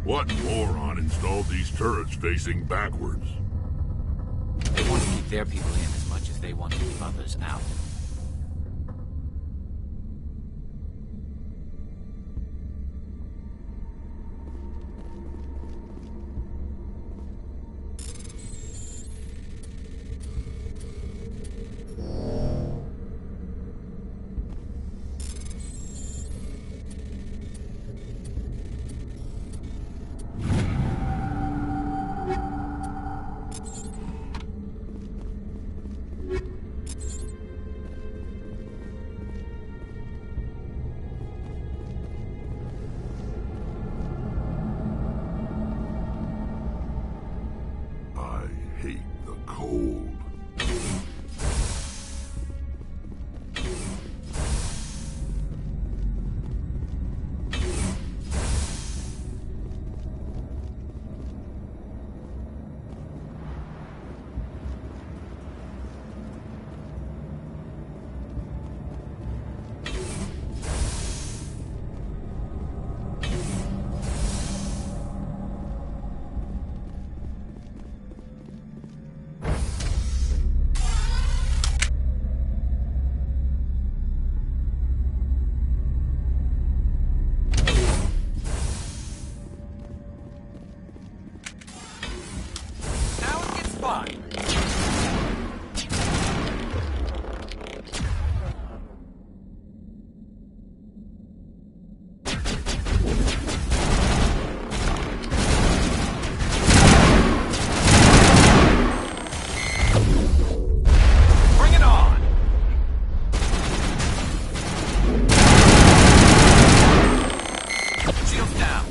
What moron installed these turrets facing backwards? They want to keep their people in as much as they want to keep others out. I hate the cold. Fine. Bring it on! Shields down.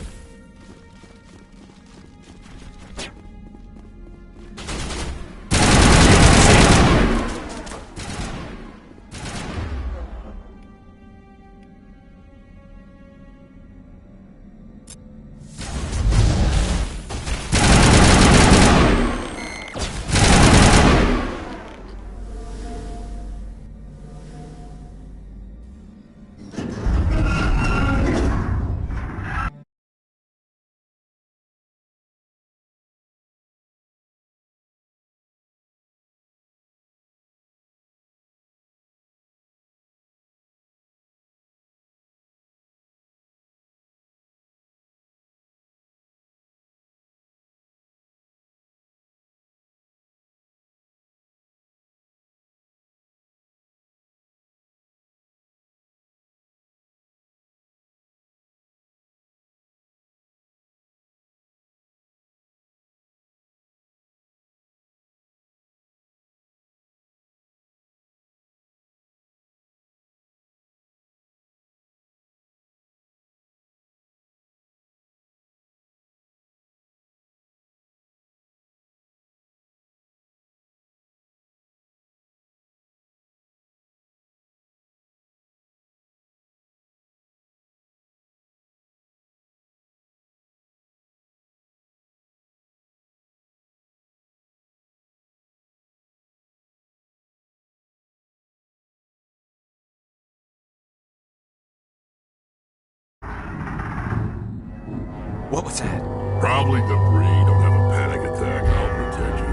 What was that? Probably debris. Don't have a panic attack. I'll protect you.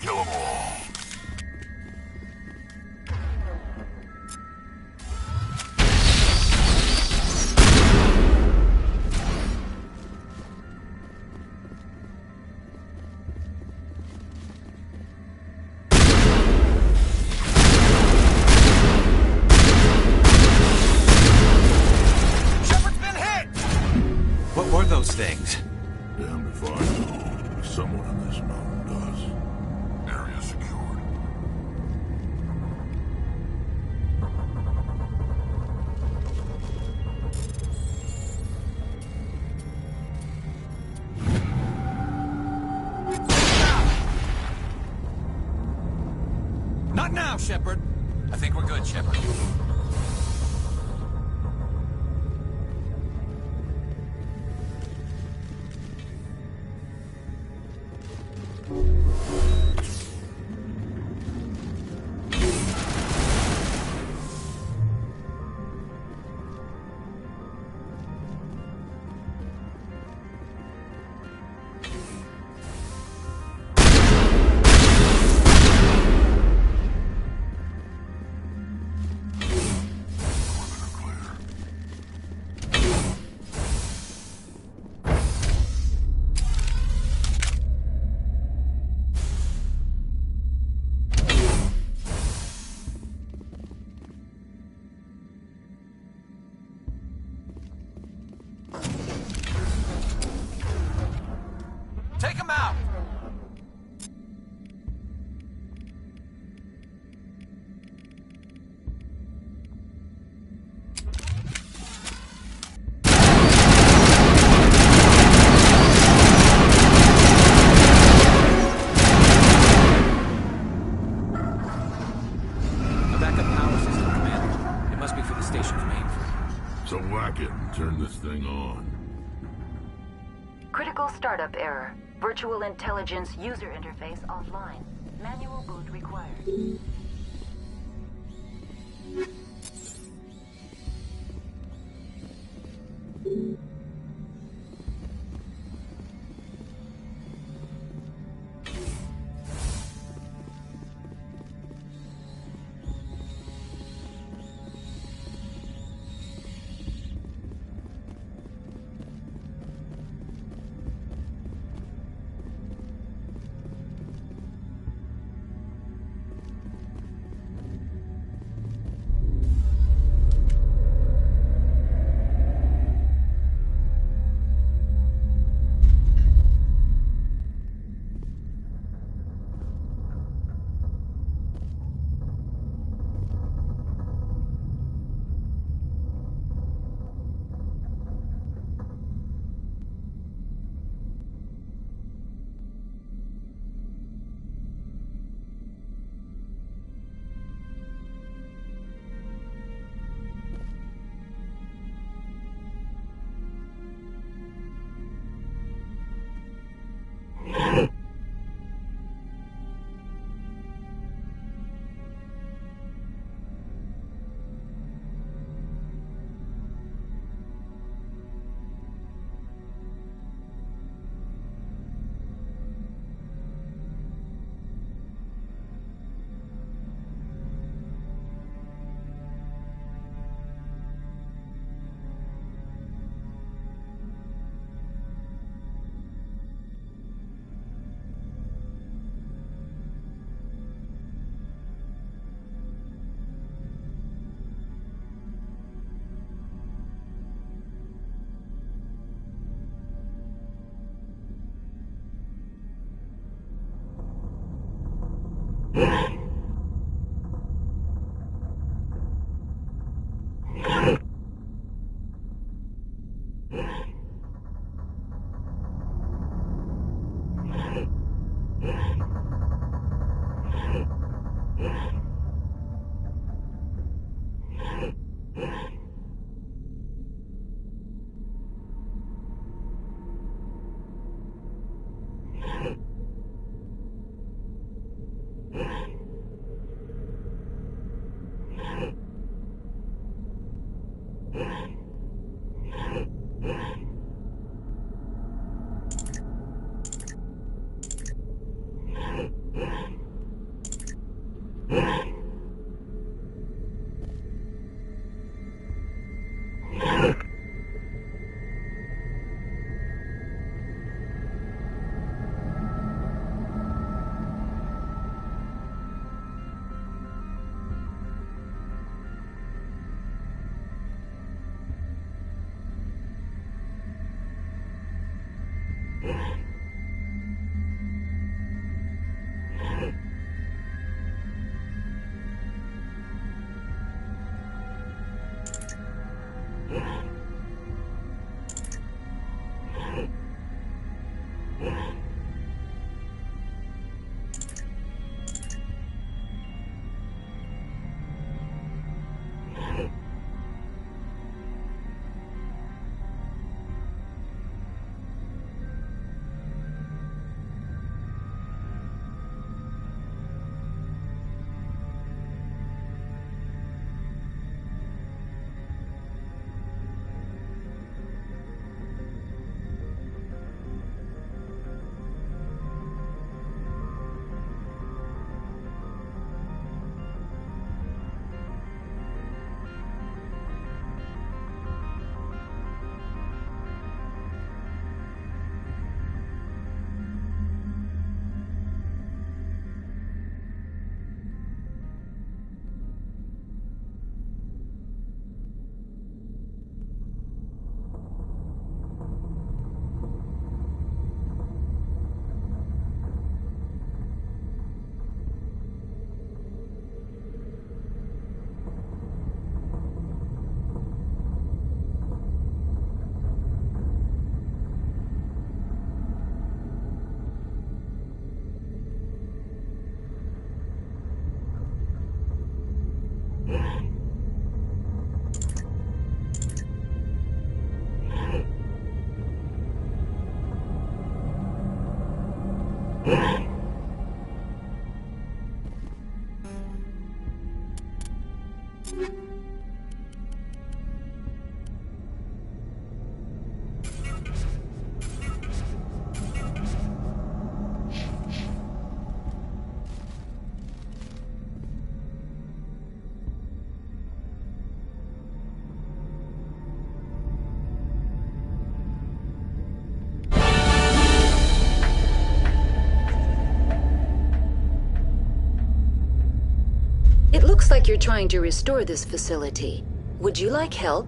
Kill them all. What were those things? Damned if I know. Someone in this mountain does. Area secured. Not now, Shepard. I think we're good, Shepard. Critical startup error. Virtual intelligence user interface offline. Manual boot required. Yeah. It looks like you're trying to restore this facility. Would you like help?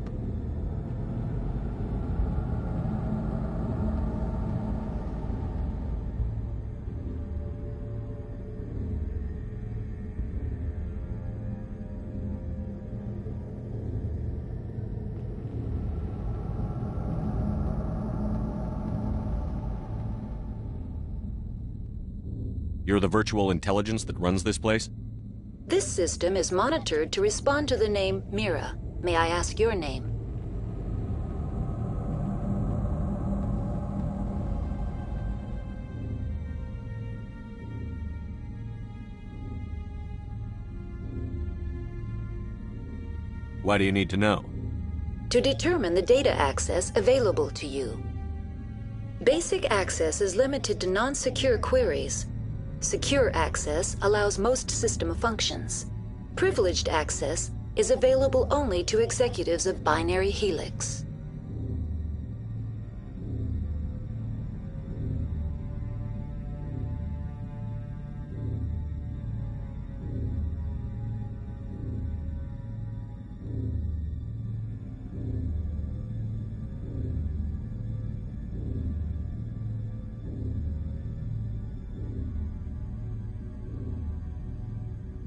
You're the virtual intelligence that runs this place? This system is monitored to respond to the name Mira. May I ask your name? Why do you need to know? To determine the data access available to you. Basic access is limited to non-secure queries. Secure access allows most system functions. Privileged access is available only to executives of Binary Helix.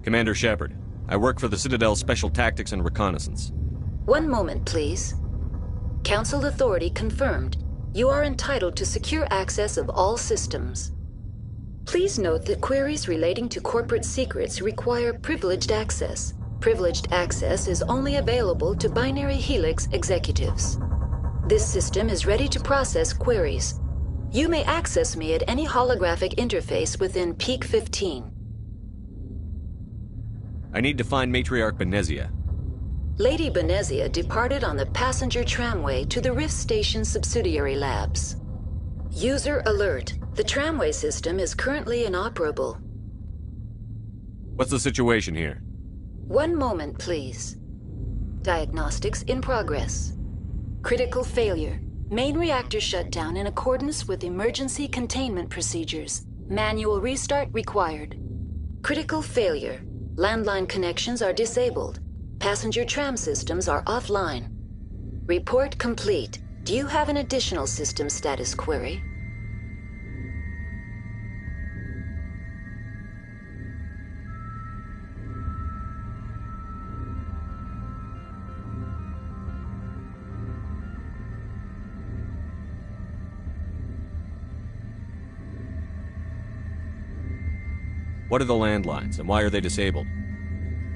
Commander Shepard, I work for the Citadel Special Tactics and Reconnaissance. One moment, please. Council authority confirmed. You are entitled to secure access of all systems. Please note that queries relating to corporate secrets require privileged access. Privileged access is only available to Binary Helix executives. This system is ready to process queries. You may access me at any holographic interface within Peak 15. I need to find Matriarch Benezia. Lady Benezia departed on the passenger tramway to the Rift Station subsidiary labs. User alert. The tramway system is currently inoperable. What's the situation here? One moment, please. Diagnostics in progress. Critical failure. Main reactor shut down in accordance with emergency containment procedures. Manual restart required. Critical failure. Landline connections are disabled. Passenger tram systems are offline. Report complete. Do you have an additional system status query? What are the landlines, and why are they disabled?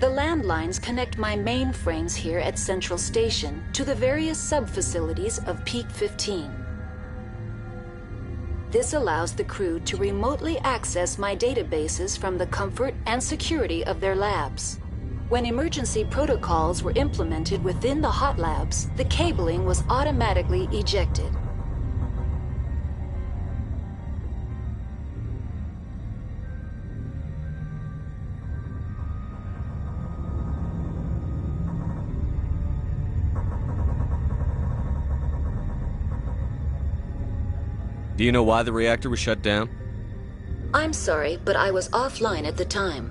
The landlines connect my mainframes here at Central Station to the various sub-facilities of Peak 15. This allows the crew to remotely access my databases from the comfort and security of their labs. When emergency protocols were implemented within the hot labs, the cabling was automatically ejected. Do you know why the reactor was shut down? I'm sorry, but I was offline at the time.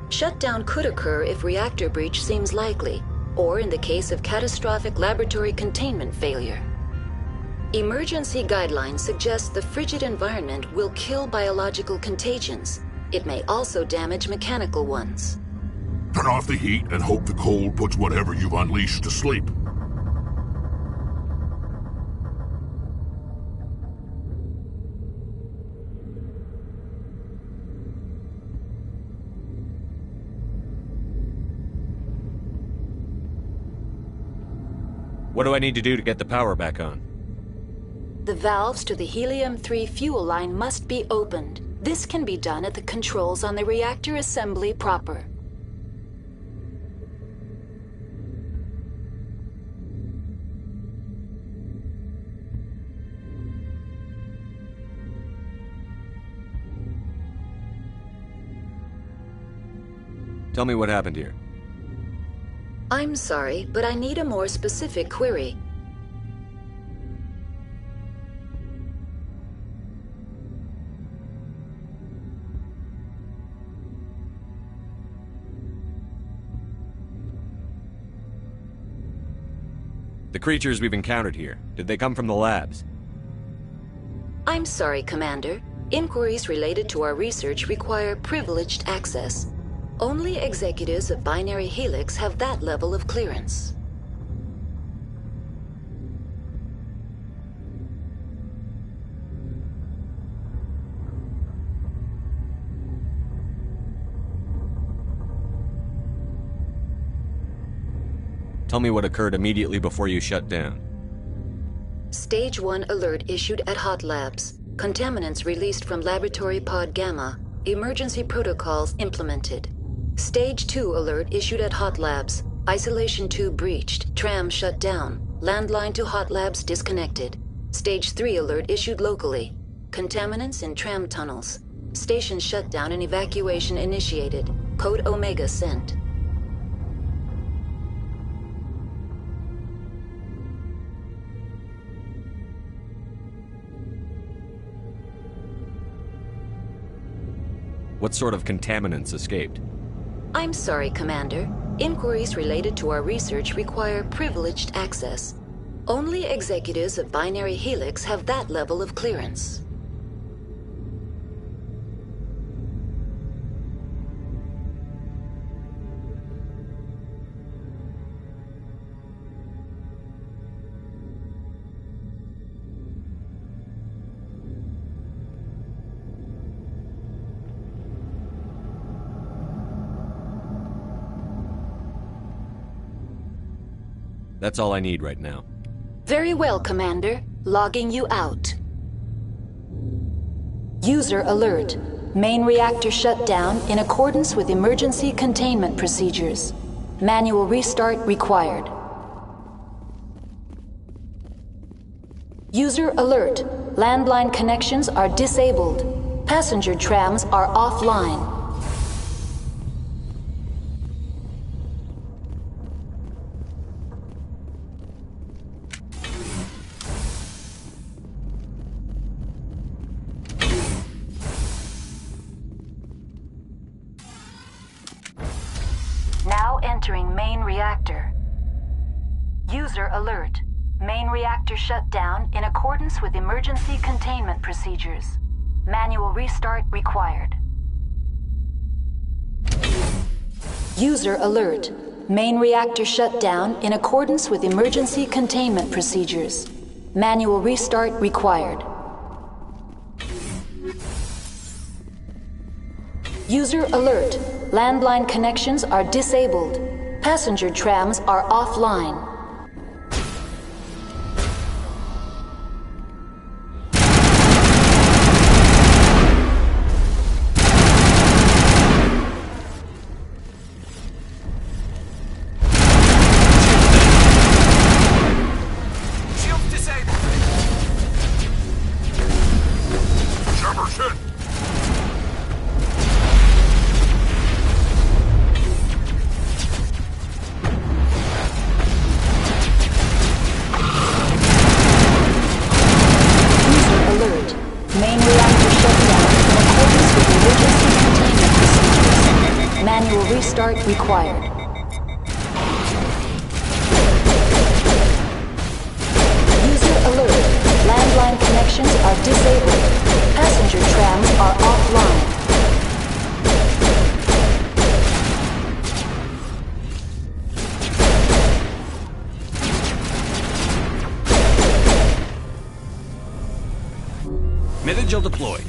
Shutdown could occur if reactor breach seems likely, or in the case of catastrophic laboratory containment failure. Emergency guidelines suggest the frigid environment will kill biological contagions. It may also damage mechanical ones. Turn off the heat and hope the cold puts whatever you've unleashed to sleep. What do I need to do to get the power back on? The valves to the Helium-3 fuel line must be opened. This can be done at the controls on the reactor assembly proper. Tell me what happened here. I'm sorry, but I need a more specific query. The creatures we've encountered here, did they come from the labs? I'm sorry, Commander. Inquiries related to our research require privileged access. Only executives of Binary Helix have that level of clearance. Tell me what occurred immediately before you shut down. Stage 1 alert issued at Hot Labs. Contaminants released from Laboratory Pod Gamma. Emergency protocols implemented. Stage 2 alert issued at Hot Labs. Isolation tube breached. Tram shut down. Landline to Hot Labs disconnected. Stage 3 alert issued locally. Contaminants in tram tunnels. Station shutdown and evacuation initiated. Code Omega sent. What sort of contaminants escaped? I'm sorry, Commander. Inquiries related to our research require privileged access. Only executives of Binary Helix have that level of clearance. That's all I need right now. Very well, Commander. Logging you out. User alert. Main reactor shut down in accordance with emergency containment procedures. Manual restart required. User alert. Landline connections are disabled. Passenger trams are offline. Now entering main reactor. User alert. Main reactor shut down in accordance with emergency containment procedures. Manual restart required. User alert. Main reactor shut down in accordance with emergency containment procedures. Manual restart required. User alert. Landline connections are disabled. Passenger trams are offline. Shields disabled! Jefferson! Main reactor shut down in accordance with emergency containment procedures. Manual restart required. User alert. Landline connections are disabled. Passenger trams are offline. Mid-vigil deployed.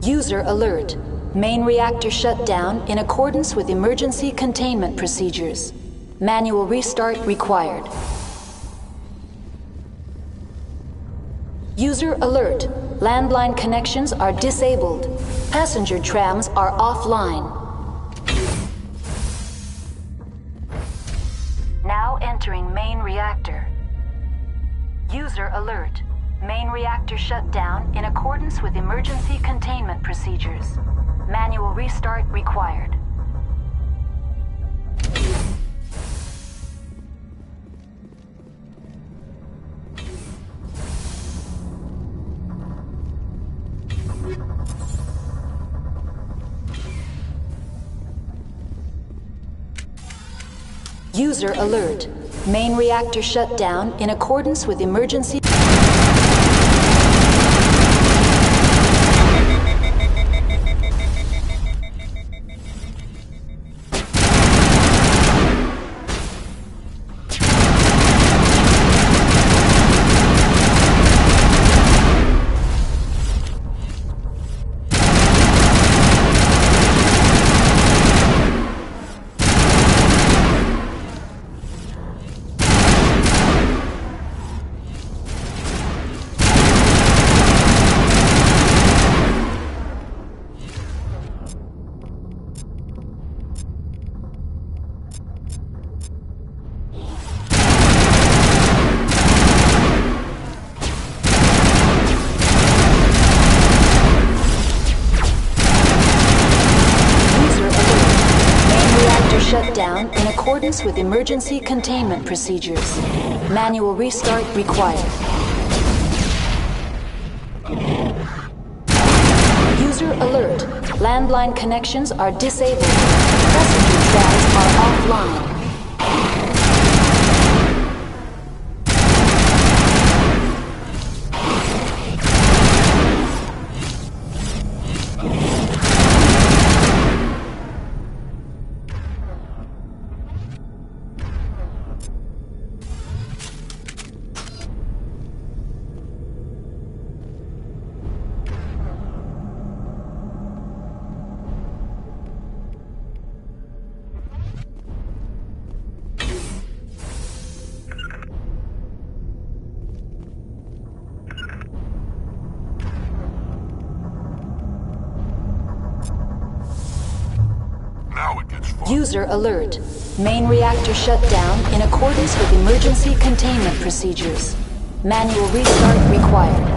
User alert. Main reactor shut down in accordance with emergency containment procedures. Manual restart required. User alert. Landline connections are disabled. Passenger trams are offline. Now entering main reactor. User alert. Main reactor shut down in accordance with emergency containment procedures. Manual restart required. User alert. Main reactor shut down in accordance with emergency... Shut down in accordance with emergency containment procedures. Manual restart required. User alert. Landline connections are disabled. Passenger trams are offline. User alert. Main reactor shut down in accordance with emergency containment procedures. Manual restart required.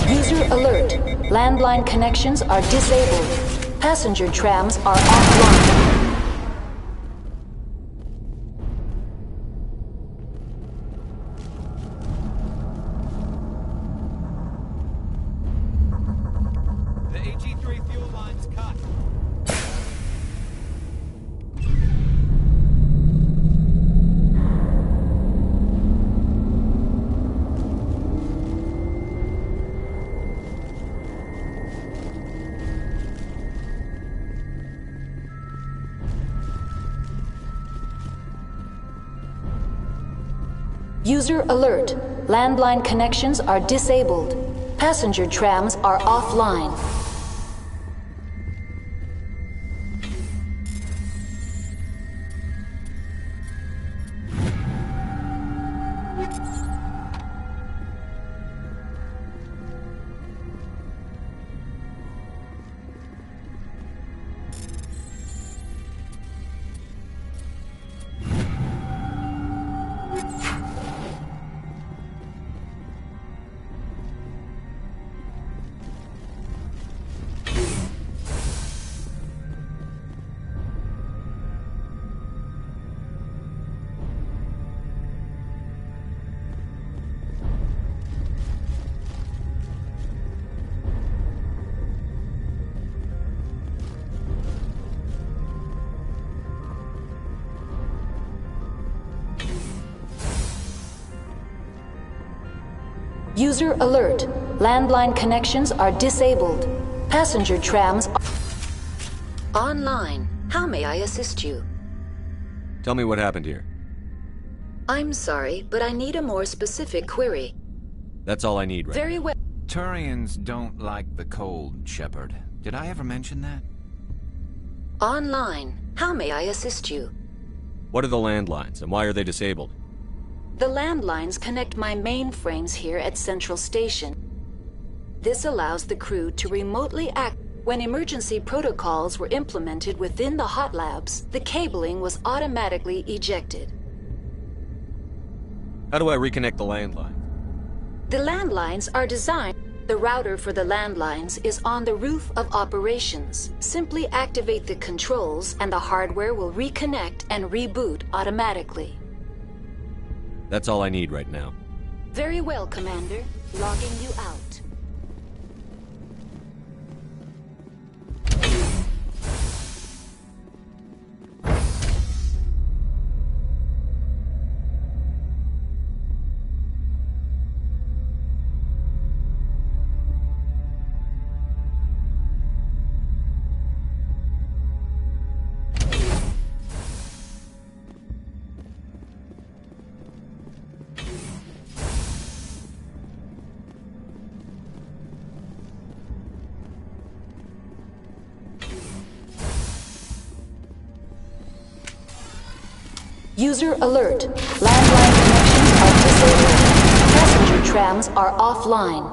User alert. Landline connections are disabled. Passenger trams are offline. User alert. Landline connections are disabled. Passenger trams are offline. User alert. Landline connections are disabled. Passenger trams are online. How may I assist you? Tell me what happened here. I'm sorry, but I need a more specific query. That's all I need right Very now. well. Turians don't like the cold, Shepard. Did I ever mention that? Online. How may I assist you? What are the landlines, and why are they disabled? The landlines connect my mainframes here at Central Station. This allows the crew to remotely act. When emergency protocols were implemented within the hot labs, the cabling was automatically ejected. How do I reconnect the landline? The landlines are designed. The router for the landlines is on the roof of operations. Simply activate the controls and the hardware will reconnect and reboot automatically. That's all I need right now. Very well, Commander. Logging you out. User alert. Landline connections are disabled. Passenger trams are offline.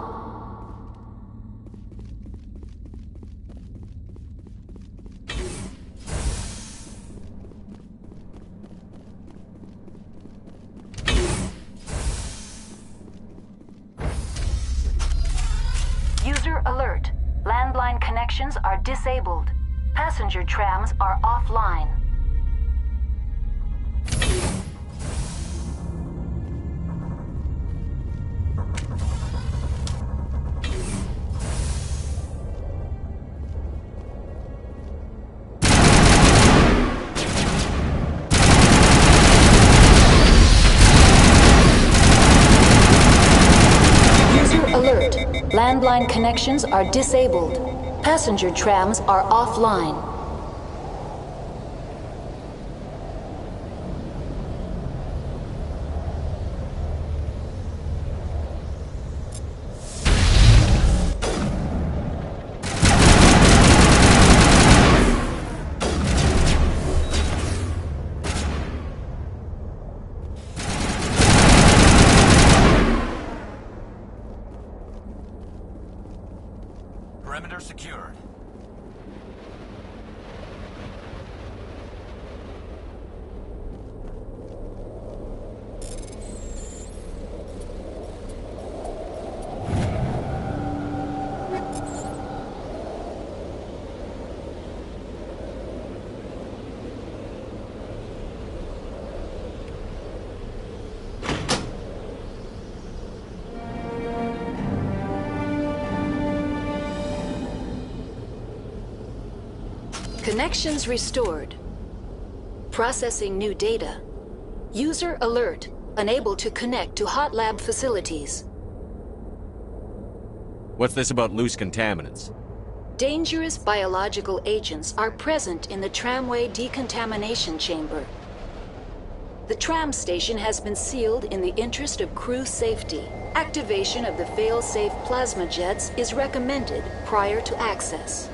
User alert. Landline connections are disabled. Passenger trams are offline. Alert. Landline connections are disabled. Passenger trams are offline. Perimeter secured. Connections restored. Processing new data. User alert. Unable to connect to hot lab facilities. What's this about loose contaminants? Dangerous biological agents are present in the tramway decontamination chamber. The tram station has been sealed in the interest of crew safety. Activation of the fail-safe plasma jets is recommended prior to access.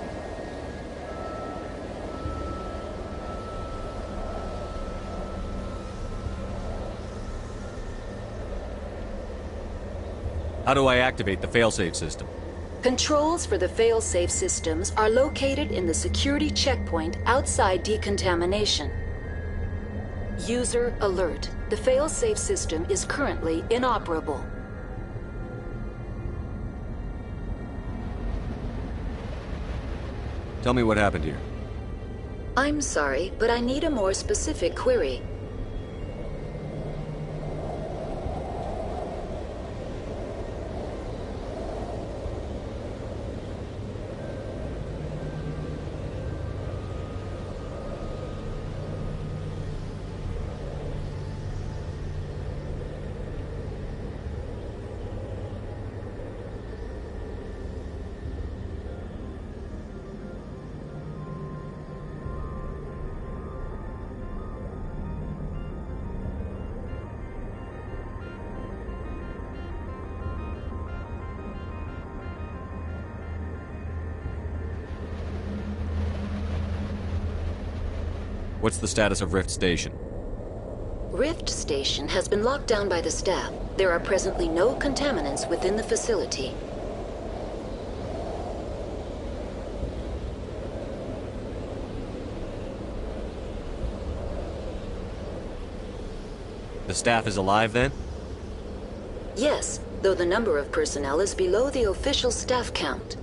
How do I activate the failsafe system? Controls for the fail-safe systems are located in the security checkpoint outside decontamination. User alert. The fail-safe system is currently inoperable. Tell me what happened here. I'm sorry, but I need a more specific query. What's the status of Rift Station? Rift Station has been locked down by the staff. There are presently no contaminants within the facility. The staff is alive then? Yes, though the number of personnel is below the official staff count.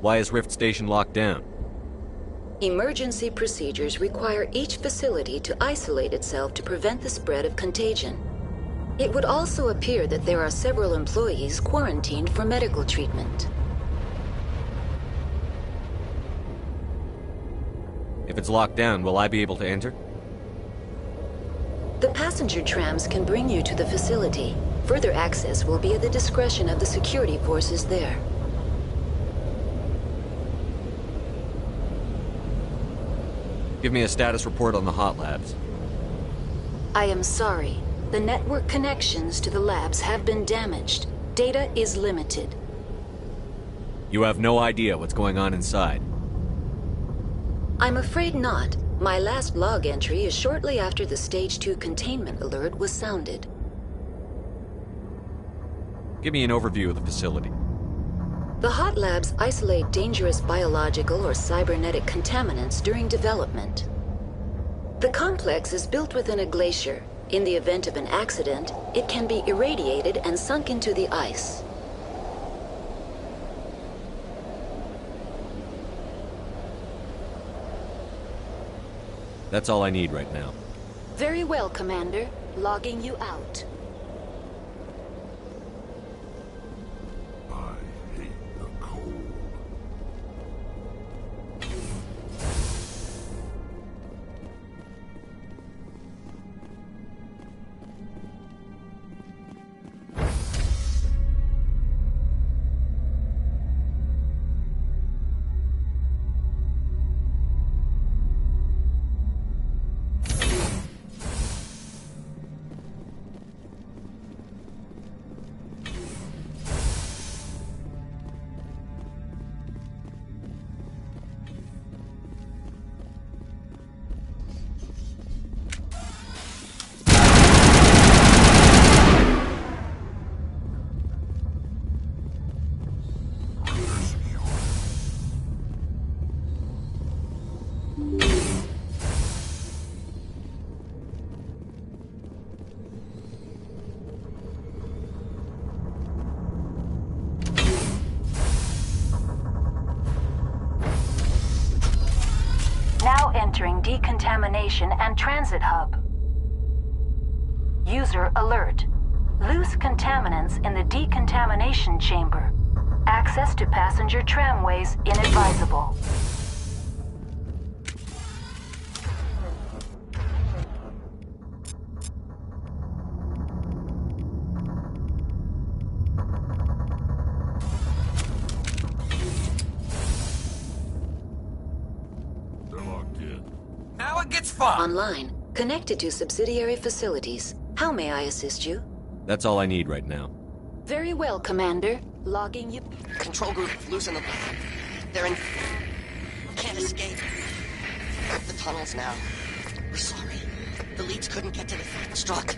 Why is Rift Station locked down? Emergency procedures require each facility to isolate itself to prevent the spread of contagion. It would also appear that there are several employees quarantined for medical treatment. If it's locked down, will I be able to enter? The passenger trams can bring you to the facility. Further access will be at the discretion of the security forces there. Give me a status report on the hot labs. I am sorry. The network connections to the labs have been damaged. Data is limited. You have no idea what's going on inside. I'm afraid not. My last log entry is shortly after the Stage 2 containment alert was sounded. Give me an overview of the facility. The hot labs isolate dangerous biological or cybernetic contaminants during development. The complex is built within a glacier. In the event of an accident, it can be irradiated and sunk into the ice. That's all I need right now. Very well, Commander. Logging you out. I hate the cold. Now entering decontamination and transit hub. User alert. Loose contaminants in the decontamination chamber. Access to passenger tramways inadvisable. They're locked in. Now it gets fun! Online. Connected to subsidiary facilities. How may I assist you? That's all I need right now. Very well, Commander. Logging you. Control group, losing them. They're in... Can't escape. The tunnels now. We're sorry. The leads couldn't get to the struck.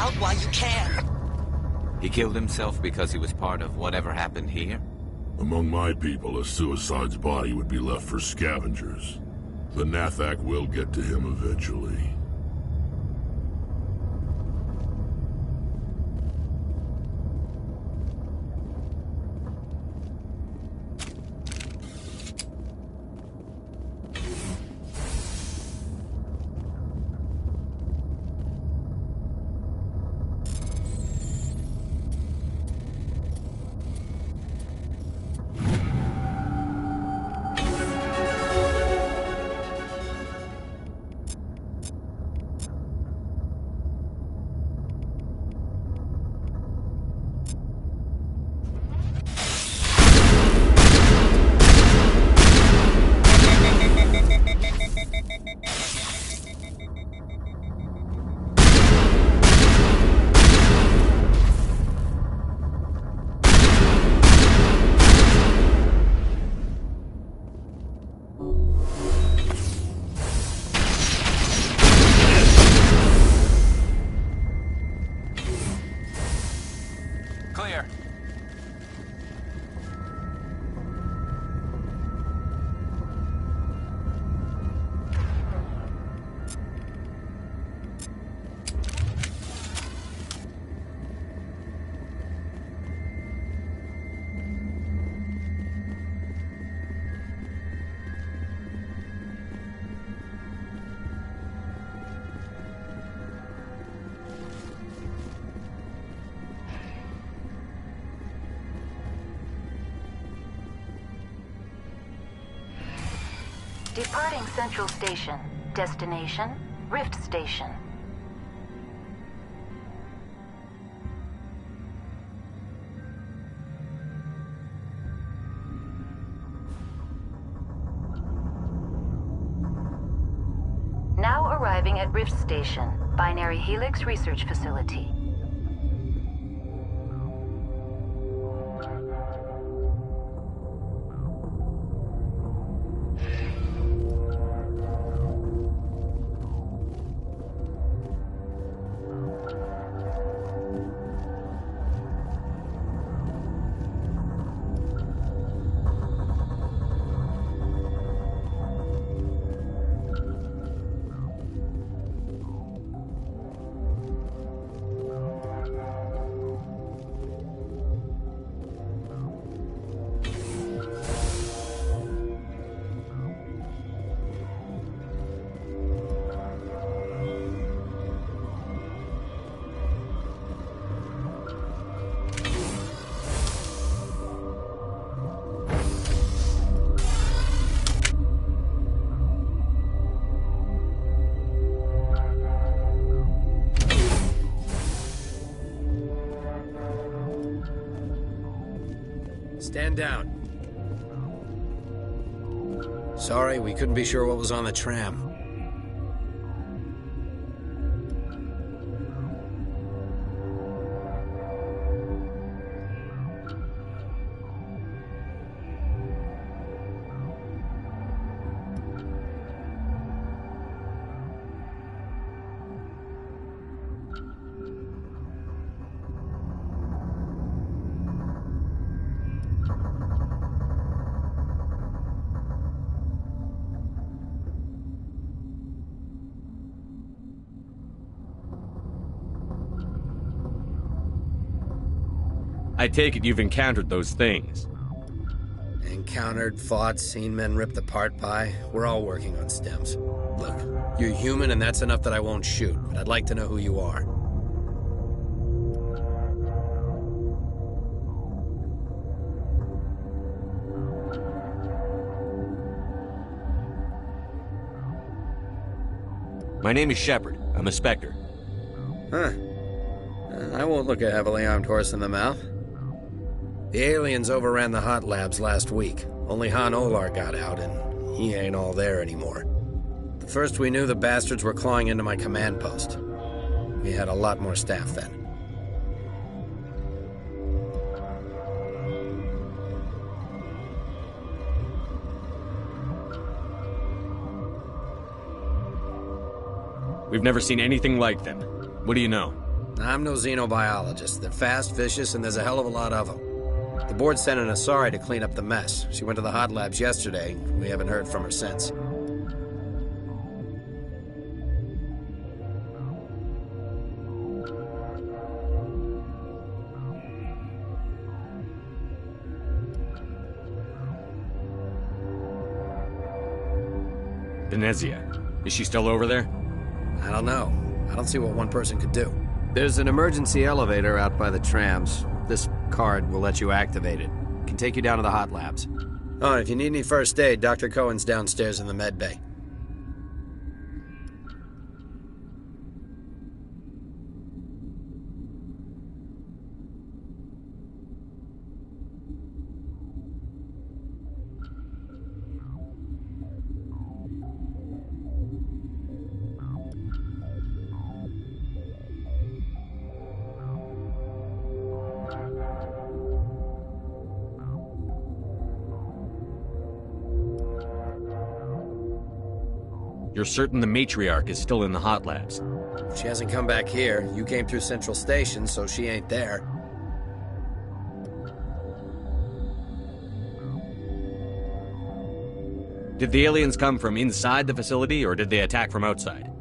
out while you can. He killed himself because he was part of whatever happened here? Among my people, a suicide's body would be left for scavengers. The Nathak will get to him eventually. Clear. Departing Central Station. Destination, Rift Station. Now arriving at Rift Station, Binary Helix Research Facility. Stand down. Sorry, we couldn't be sure what was on the tram. I take it you've encountered those things. Encountered, fought, seen men ripped apart by. We're all working on stems. Look, you're human and that's enough that I won't shoot, but I'd like to know who you are. My name is Shepard. I'm a Spectre. Huh. I won't look a heavily armed horse in the mouth. The aliens overran the hot labs last week. Only Han Olar got out, and he ain't all there anymore. The first we knew, the bastards were clawing into my command post. We had a lot more staff then. We've never seen anything like them. What do you know? I'm no xenobiologist. They're fast, vicious, and there's a hell of a lot of them. The board sent an Asari to clean up the mess. She went to the hot labs yesterday. We haven't heard from her since. Venezia. Is she still over there? I don't know. I don't see what one person could do. There's an emergency elevator out by the trams. This card will let you activate it. It can take you down to the hot labs. Oh, and if you need any first aid, Dr. Cohen's downstairs in the med bay. You're certain the matriarch is still in the hot labs? She hasn't come back here. You came through Central Station, so she ain't there. Did the aliens come from inside the facility, or did they attack from outside?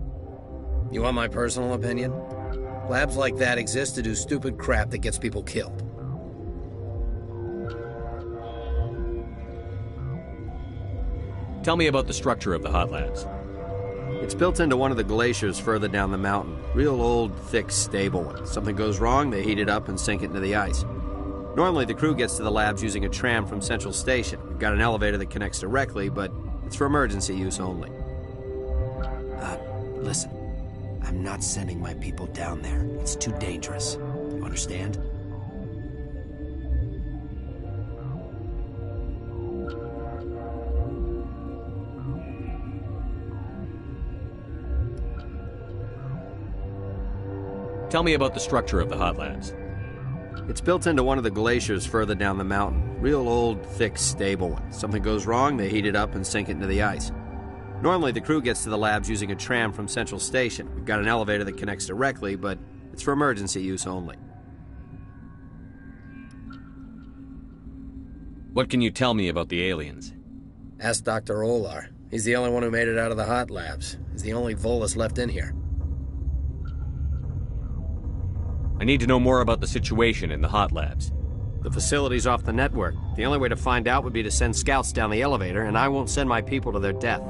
You want my personal opinion? Labs like that exist to do stupid crap that gets people killed. Tell me about the structure of the hot labs. It's built into one of the glaciers further down the mountain. Real old, thick, stable one. Something goes wrong, they heat it up and sink it into the ice. Normally, the crew gets to the labs using a tram from Central Station. We've got an elevator that connects directly, but it's for emergency use only. Listen. I'm not sending my people down there. It's too dangerous. You understand? Tell me about the structure of the hot labs. It's built into one of the glaciers further down the mountain. Real old, thick, stable one. Something goes wrong, they heat it up and sink it into the ice. Normally, the crew gets to the labs using a tram from Central Station. We've got an elevator that connects directly, but it's for emergency use only. What can you tell me about the aliens? Ask Dr. Olar. He's the only one who made it out of the hot labs. He's the only Volus left in here. I need to know more about the situation in the hot labs. The facility's off the network. The only way to find out would be to send scouts down the elevator, and I won't send my people to their death.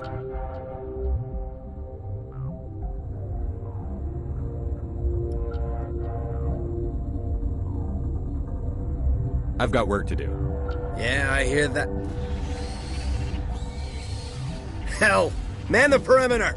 I've got work to do. Yeah, I hear that. Hell! Man the perimeter!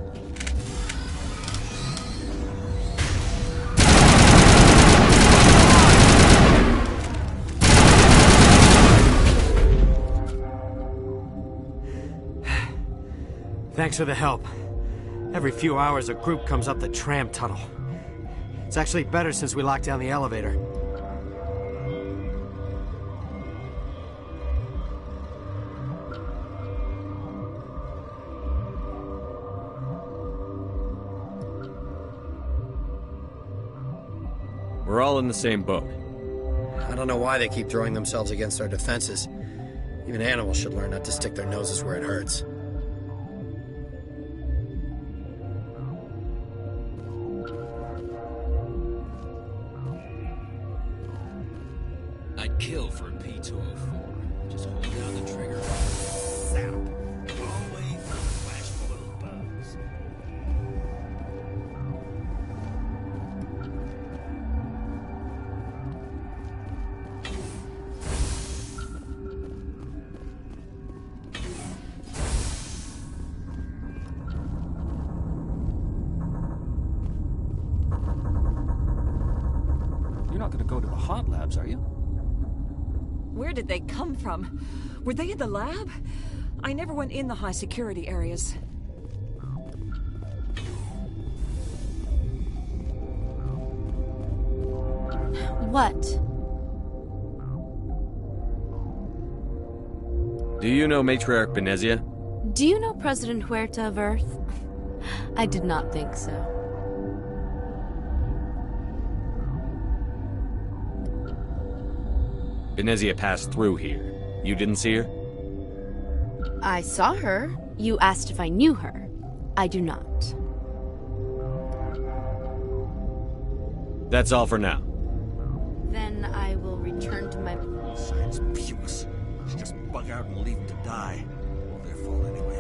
Thanks for the help. Every few hours, a group comes up the tram tunnel. It's actually better since we locked down the elevator. We're all in the same boat. I don't know why they keep throwing themselves against our defenses. Even animals should learn not to stick their noses where it hurts. I'd kill for a P-204. Just hold down the trigger. Zap. Always a flash full of bugs. You're not gonna go to the hot labs, are you? Where did they come from? Were they in the lab? I never went in the high security areas. What? Do you know Matriarch Venezia? Do you know President Huerta of Earth? I did not think so. Venezia passed through here. You didn't see her? I saw her. You asked if I knew her. I do not. That's all for now. Then I will return to my... Science puce. Just bug out and leave them to die. All their fault anyway.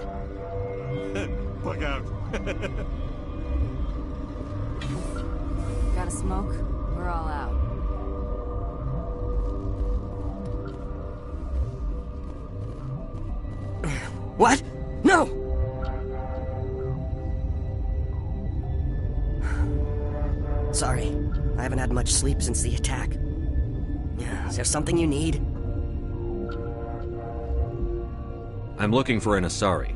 Bug out. Got a smoke? We're all out. What? No! Sorry, I haven't had much sleep since the attack. Is there something you need? I'm looking for an Asari.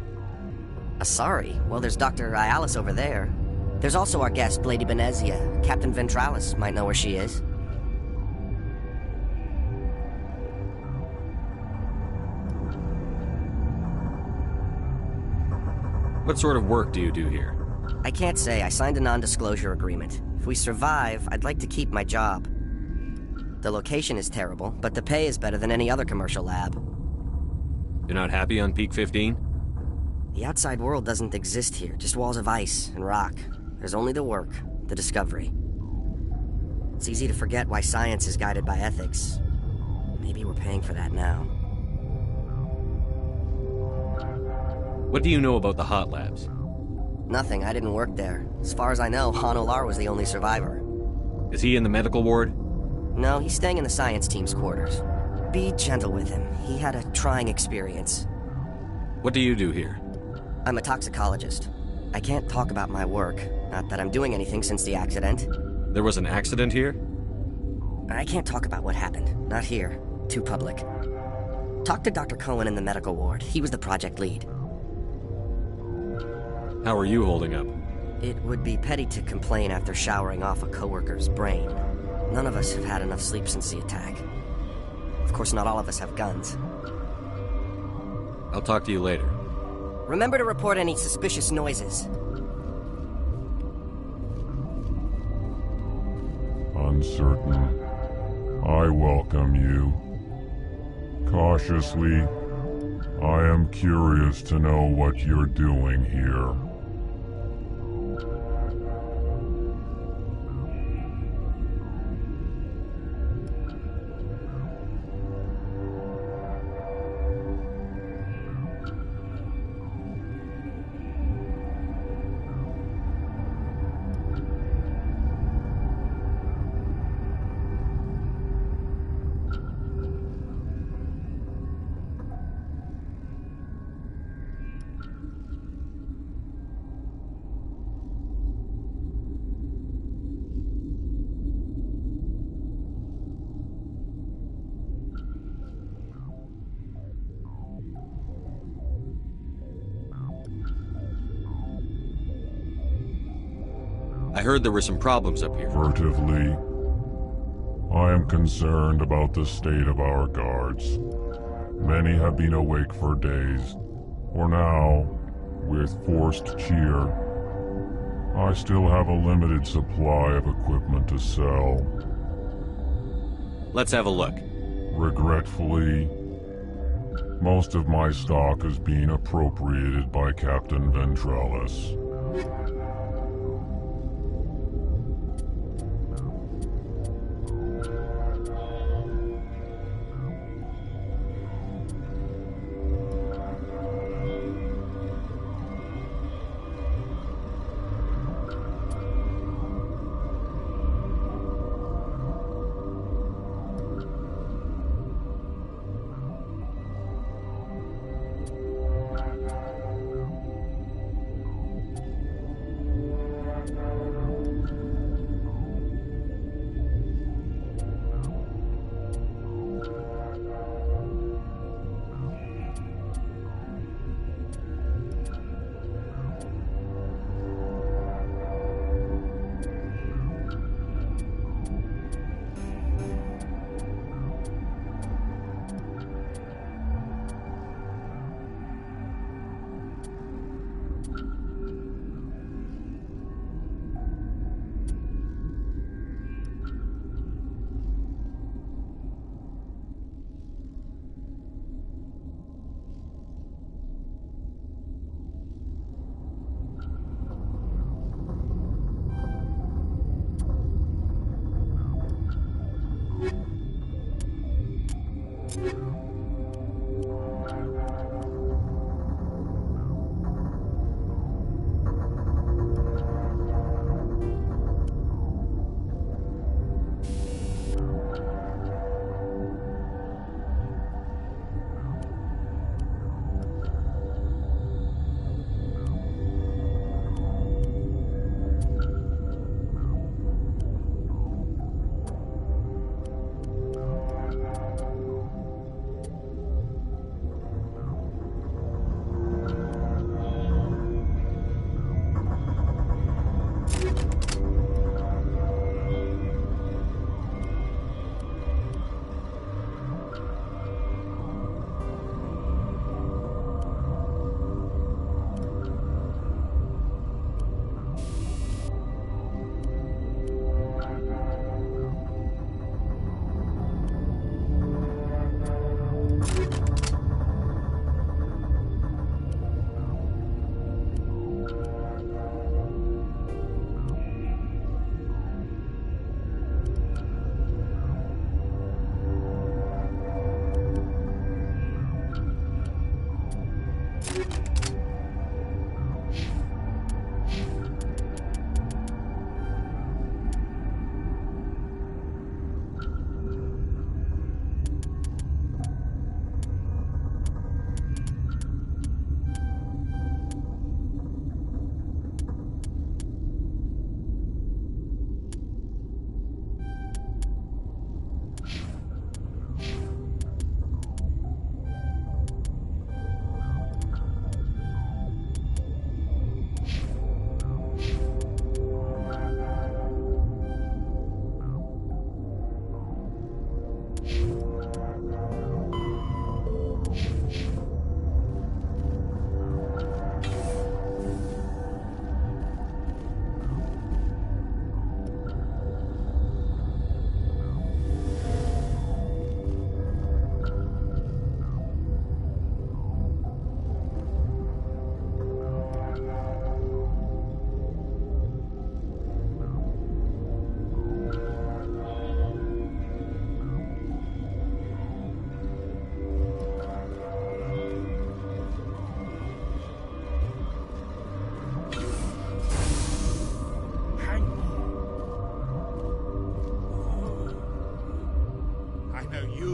Asari? Well, there's Dr. Ayalis over there. There's also our guest, Lady Venezia. Captain Ventralis might know where she is. What sort of work do you do here? I can't say. I signed a non-disclosure agreement. If we survive, I'd like to keep my job. The location is terrible, but the pay is better than any other commercial lab. You're not happy on Peak 15? The outside world doesn't exist here, just walls of ice and rock. There's only the work, the discovery. It's easy to forget why science is guided by ethics. Maybe we're paying for that now. What do you know about the hot labs? Nothing, I didn't work there. As far as I know, Han Olar was the only survivor. Is he in the medical ward? No, he's staying in the science team's quarters. Be gentle with him. He had a trying experience. What do you do here? I'm a toxicologist. I can't talk about my work. Not that I'm doing anything since the accident. There was an accident here? I can't talk about what happened. Not here. Too public. Talk to Dr. Cohen in the medical ward. He was the project lead. How are you holding up? It would be petty to complain after showering off a coworker's brain. None of us have had enough sleep since the attack. Of course, not all of us have guns. I'll talk to you later. Remember to report any suspicious noises. Uncertain. I welcome you. Cautiously, I am curious to know what you're doing here. I heard there were some problems up here. Furtively, I am concerned about the state of our guards. Many have been awake for days. For now, with forced cheer, I still have a limited supply of equipment to sell. Let's have a look. Regretfully, most of my stock is being appropriated by Captain Ventralis.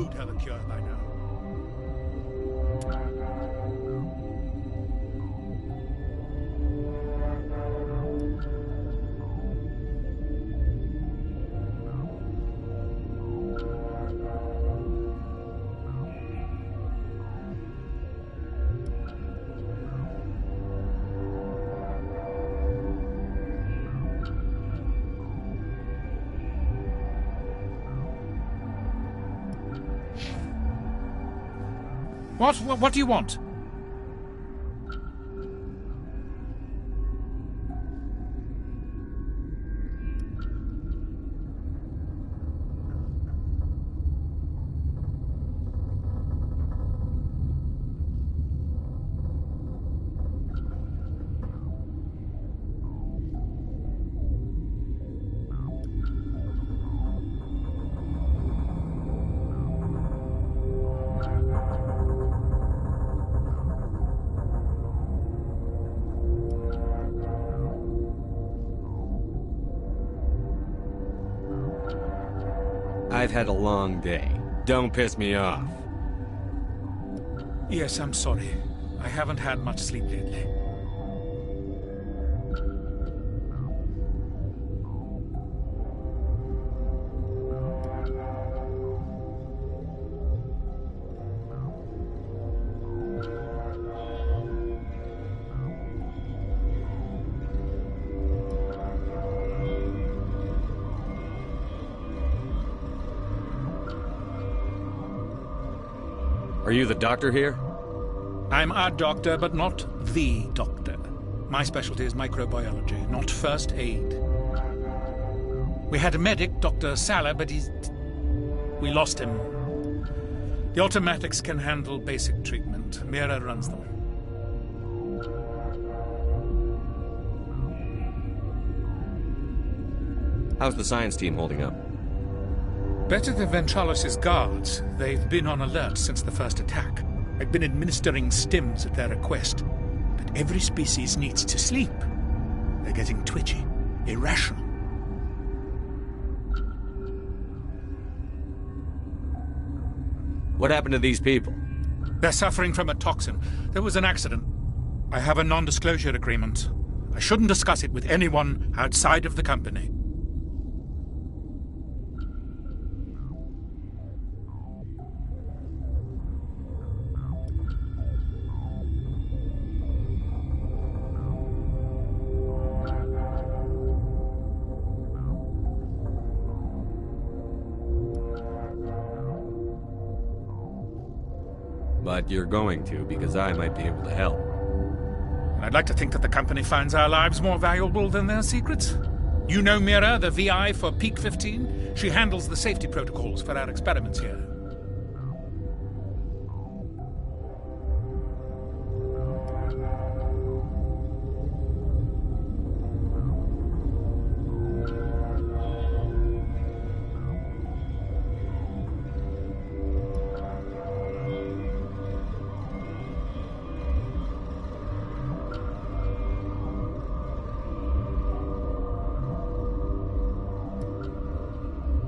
should have a cure by now. What do you want? I've had a long day. Don't piss me off. Yes, I'm sorry. I haven't had much sleep lately. Are you the doctor here? I'm a doctor, but not the doctor. My specialty is microbiology, not first aid. We had a medic, Dr. Salah, but we lost him. The automatics can handle basic treatment. Mira runs them. How's the science team holding up? Better than Ventralos' guards. They've been on alert since the first attack. I've been administering stims at their request. But every species needs to sleep. They're getting twitchy, irrational. What happened to these people? They're suffering from a toxin. There was an accident. I have a non-disclosure agreement. I shouldn't discuss it with anyone outside of the company. But you're going to, because I might be able to help. I'd like to think that the company finds our lives more valuable than their secrets. You know Mira, the VI for Peak 15? She handles the safety protocols for our experiments here.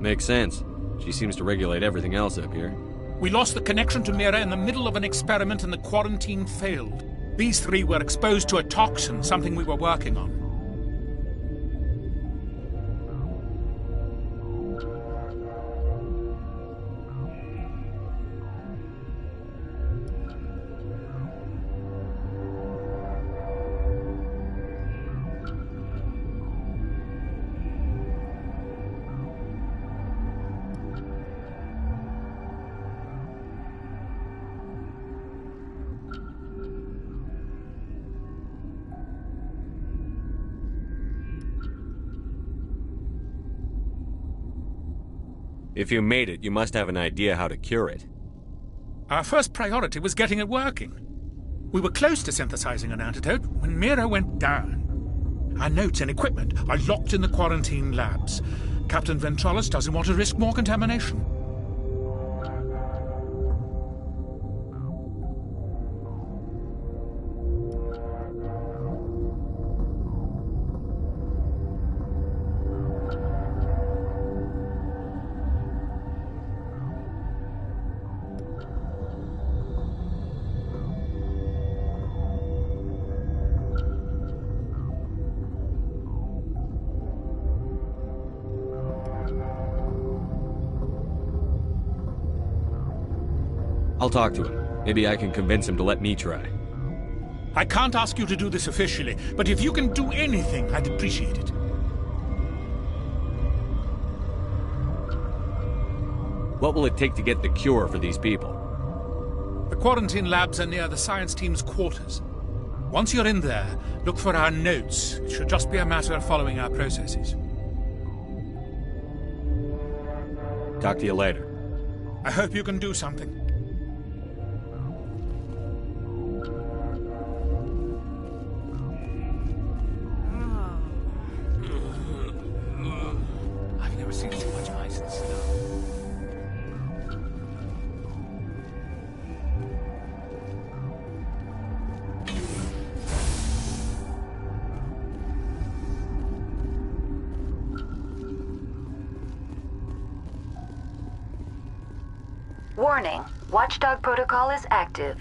Makes sense. She seems to regulate everything else up here. We lost the connection to Mira in the middle of an experiment and the quarantine failed. These three were exposed to a toxin, something we were working on. If you made it, you must have an idea how to cure it. Our first priority was getting it working. We were close to synthesizing an antidote when Mira went down. Our notes and equipment are locked in the quarantine labs. Captain Ventralos doesn't want to risk more contamination. I'll talk to him. Maybe I can convince him to let me try. I can't ask you to do this officially, but if you can do anything, I'd appreciate it. What will it take to get the cure for these people? The quarantine labs are near the science team's quarters. Once you're in there, look for our notes. It should just be a matter of following our processes. Talk to you later. I hope you can do something. I've never seen so much ice and snow. Warning, Watchdog protocol is active.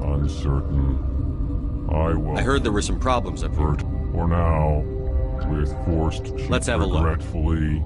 Uncertain. I will. I heard there were some problems up here. For now, with forced. Let's have a look. Regretfully.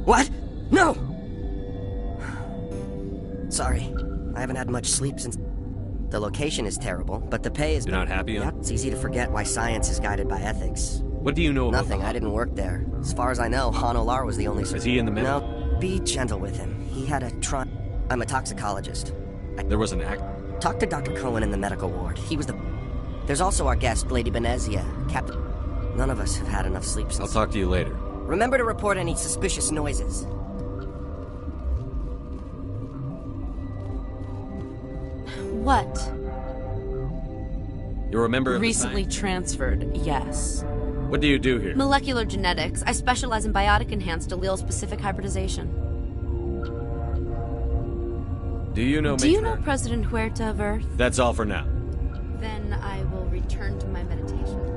What? No! Sorry. I haven't had much sleep since... The location is terrible, but the pay is... You're not happy, huh? Yep, it's easy to forget why science is guided by ethics. What do you know about Nothing, I didn't work there. As far as I know, Han Olar was the only... Is he in the middle? No, be gentle with him. He had a I'm a toxicologist. There was an act... Talk to Dr. Cohen in the medical ward. He was the... There's also our guest, Lady Benezia, Captain... None of us have had enough sleep since... I'll talk to you later. Remember to report any suspicious noises. What? You're a member of Recently transferred, yes. What do you do here? Molecular genetics. I specialize in biotic-enhanced allele-specific hybridization. Do you know Do you know President Huerta of Earth? That's all for now. Then I will return to my meditations.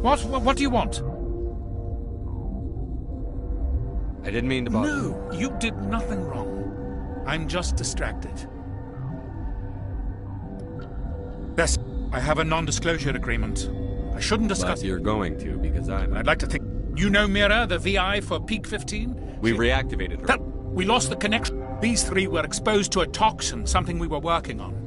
What do you want? I didn't mean to bother you. No, you did nothing wrong. I'm just distracted. Yes, I have a non-disclosure agreement. I shouldn't discuss... But you're going to, because I'd like to think... You know Mira, the VI for Peak 15? We reactivated her. We lost the connection. These three were exposed to a toxin, something we were working on.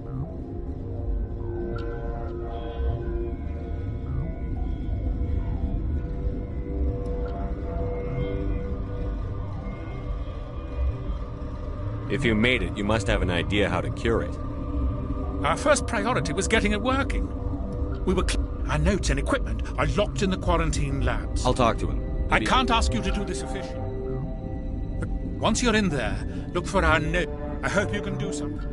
If you made it, you must have an idea how to cure it. Our first priority was getting it working. We were... Our notes and equipment are locked in the quarantine labs. I'll talk to him. I can't ask you to do this officially. But once you're in there, look for our note. I hope you can do something.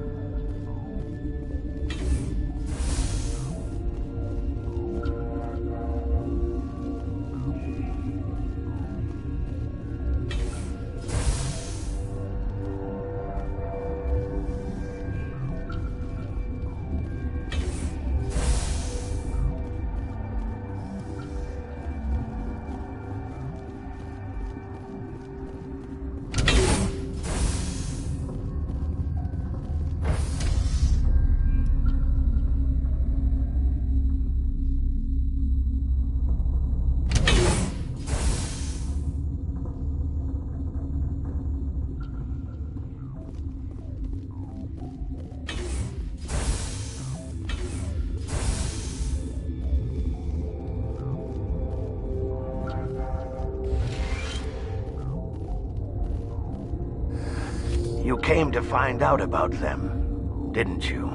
You came to find out about them, didn't you?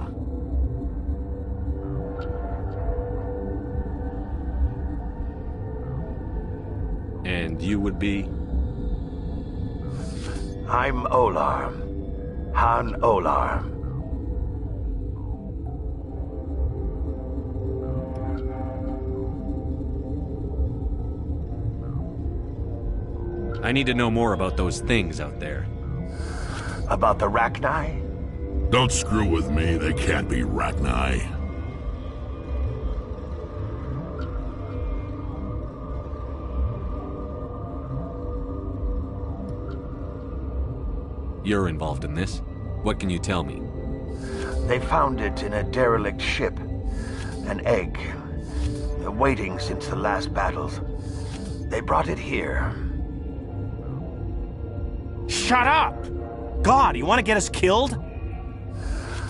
And you would be? I'm Olar. Han Olar. I need to know more about those things out there. About the Rachni? Don't screw with me, they can't be Rachni. You're involved in this. What can you tell me? They found it in a derelict ship. An egg. Waiting since the last battles. They brought it here. Shut up! God, you want to get us killed?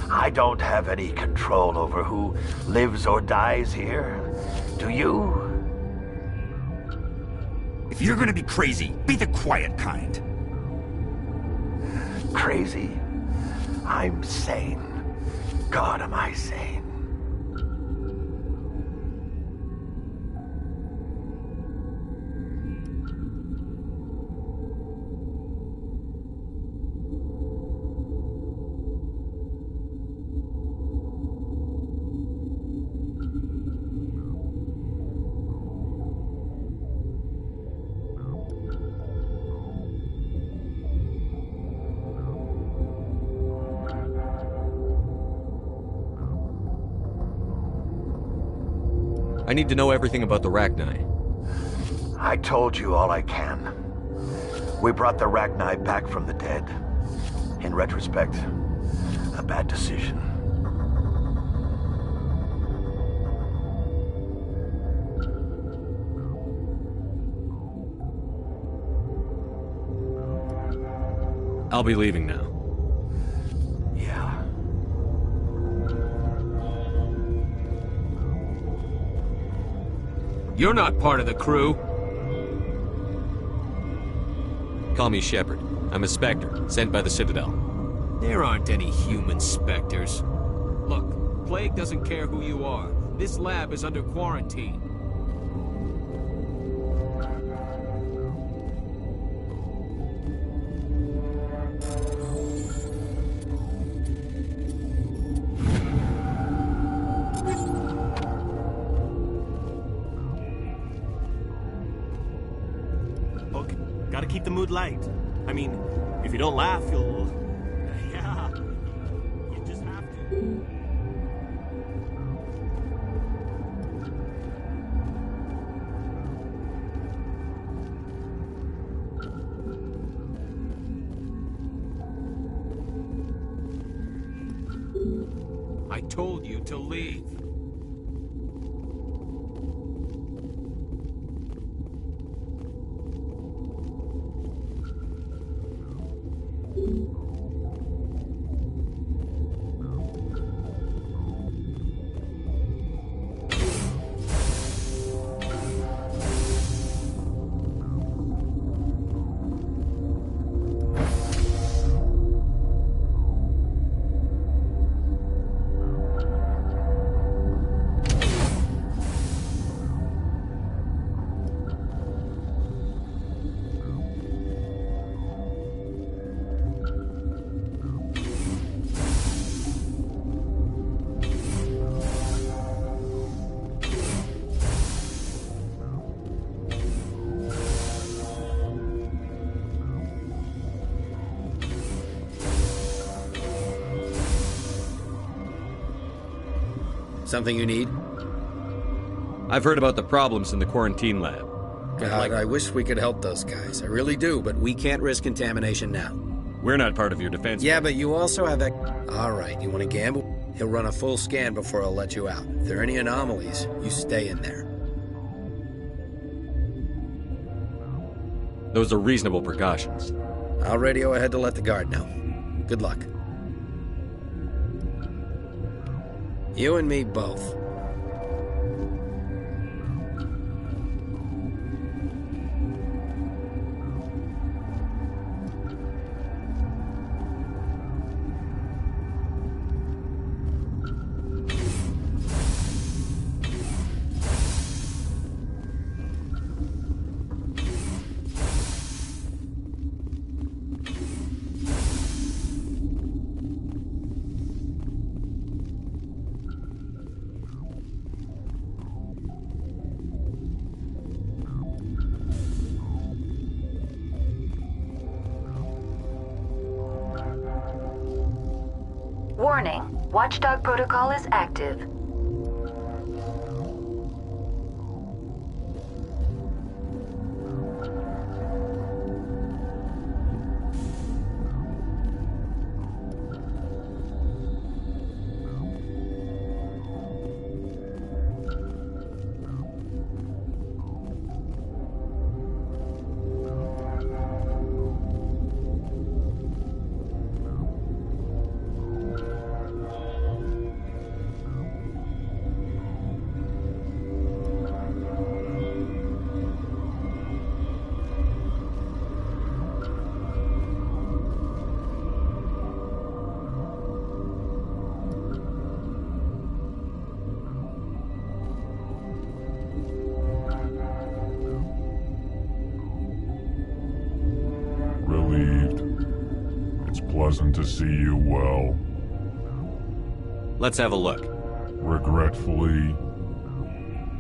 I don't have any control over who lives or dies here. Do you? If you're gonna be crazy, be the quiet kind. Crazy? I'm sane. God, am I sane. I need to know everything about the Rachni. I told you all I can. We brought the Rachni back from the dead. In retrospect, a bad decision. I'll be leaving now. Yeah. You're not part of the crew. Call me Shepard. I'm a Spectre, sent by the Citadel. There aren't any human Spectres. Look, Plague doesn't care who you are. This lab is under quarantine. Gotta keep the mood light. I mean, if you don't laugh, you'll... Yeah. You just have to. I told you to leave. Something you need? I've heard about the problems in the quarantine lab. God, I wish we could help those guys. I really do, but we can't risk contamination now. We're not part of your defense. Yeah, but you also have that... All right, you want to gamble? He'll run a full scan before he'll let you out. If there are any anomalies, you stay in there. Those are reasonable precautions. I'll radio ahead to let the guard know. Good luck. You and me both. Warning, Watchdog protocol is active. Pleasant to see you well. Let's have a look. Regretfully,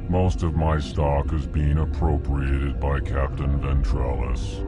most of my stock is being appropriated by Captain Ventrellis.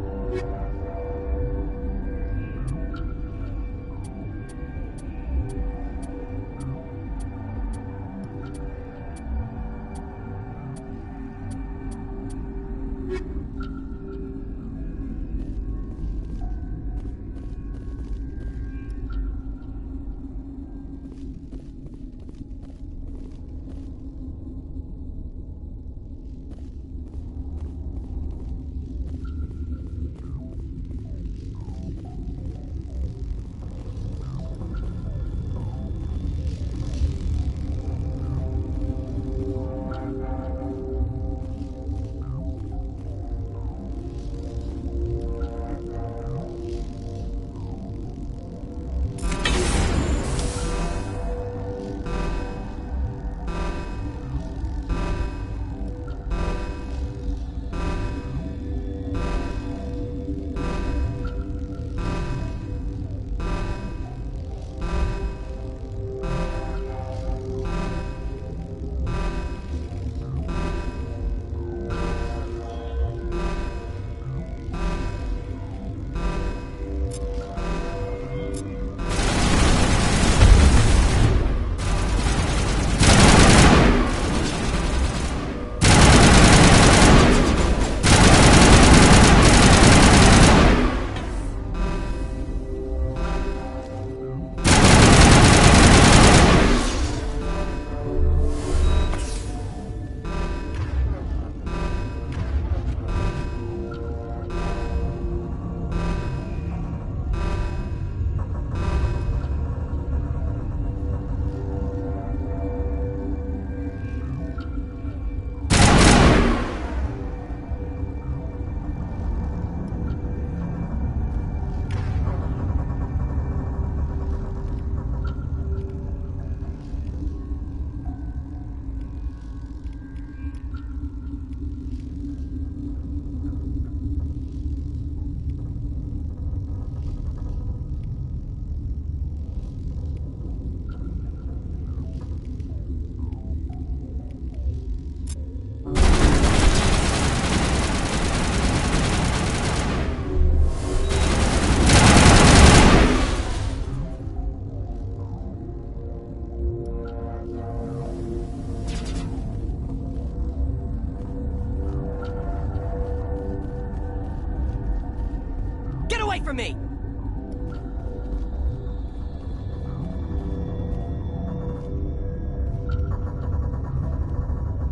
away from me!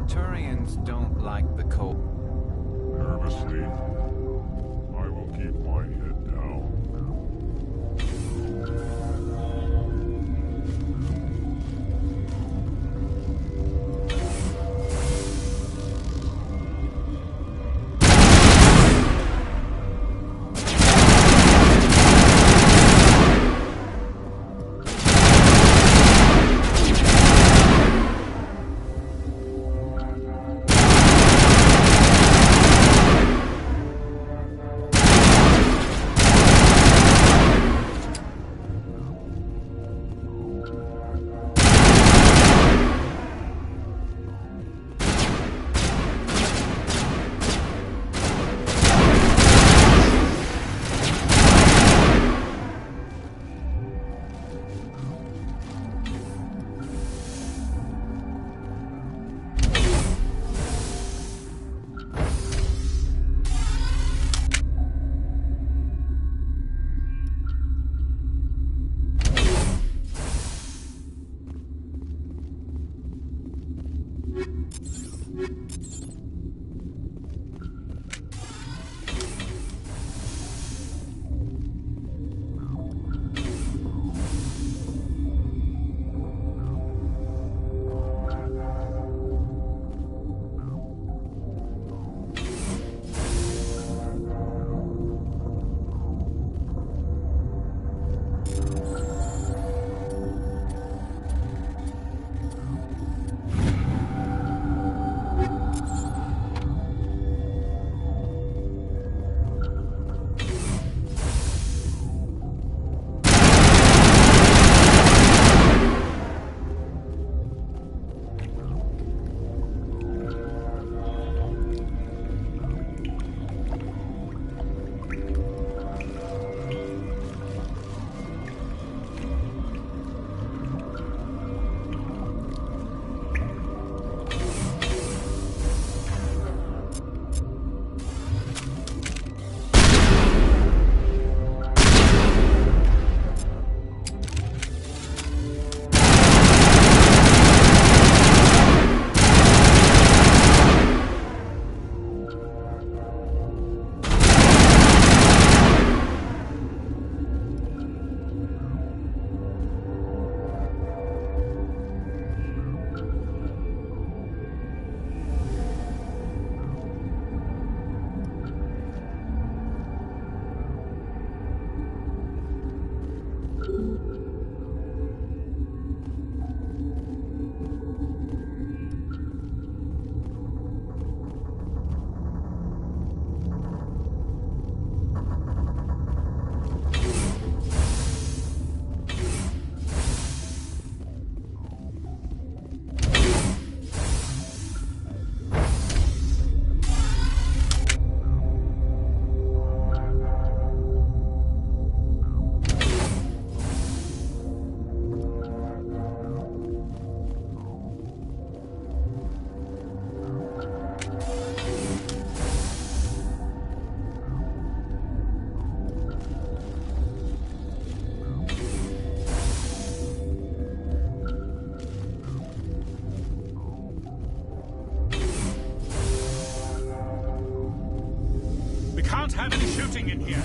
Turians don't like the cold. Nervously, I will keep my head down. Can't have any shooting in here.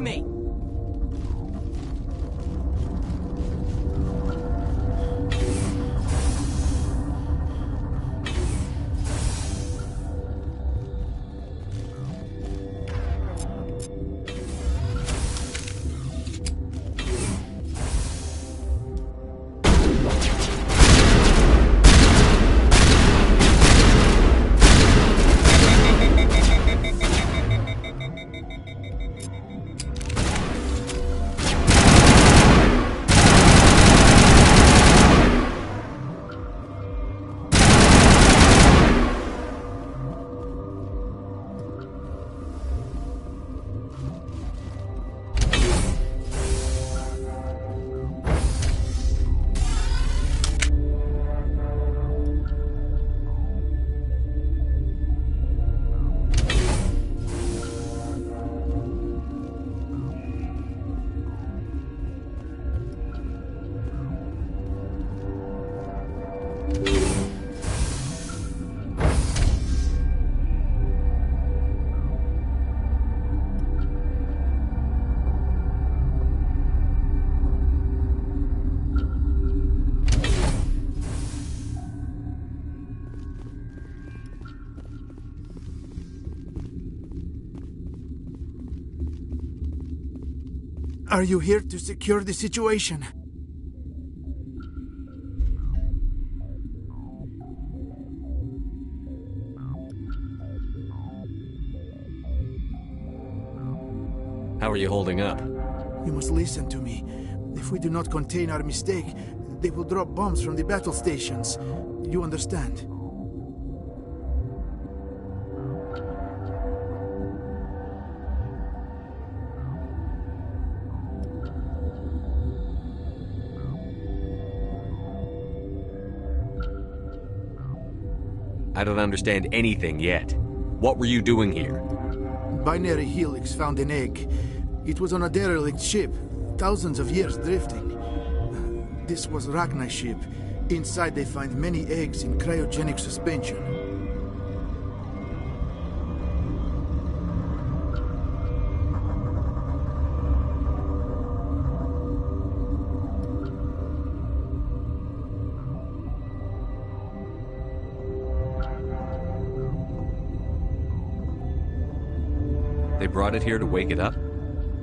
from me! Are you here to secure the situation? How are you holding up? You must listen to me. If we do not contain our mistake, they will drop bombs from the battle stations. You understand? I don't understand anything yet. What were you doing here? Binary Helix found an egg. It was on a derelict ship, thousands of years drifting. This was Rachni's ship. Inside they find many eggs in cryogenic suspension. They brought it here to wake it up?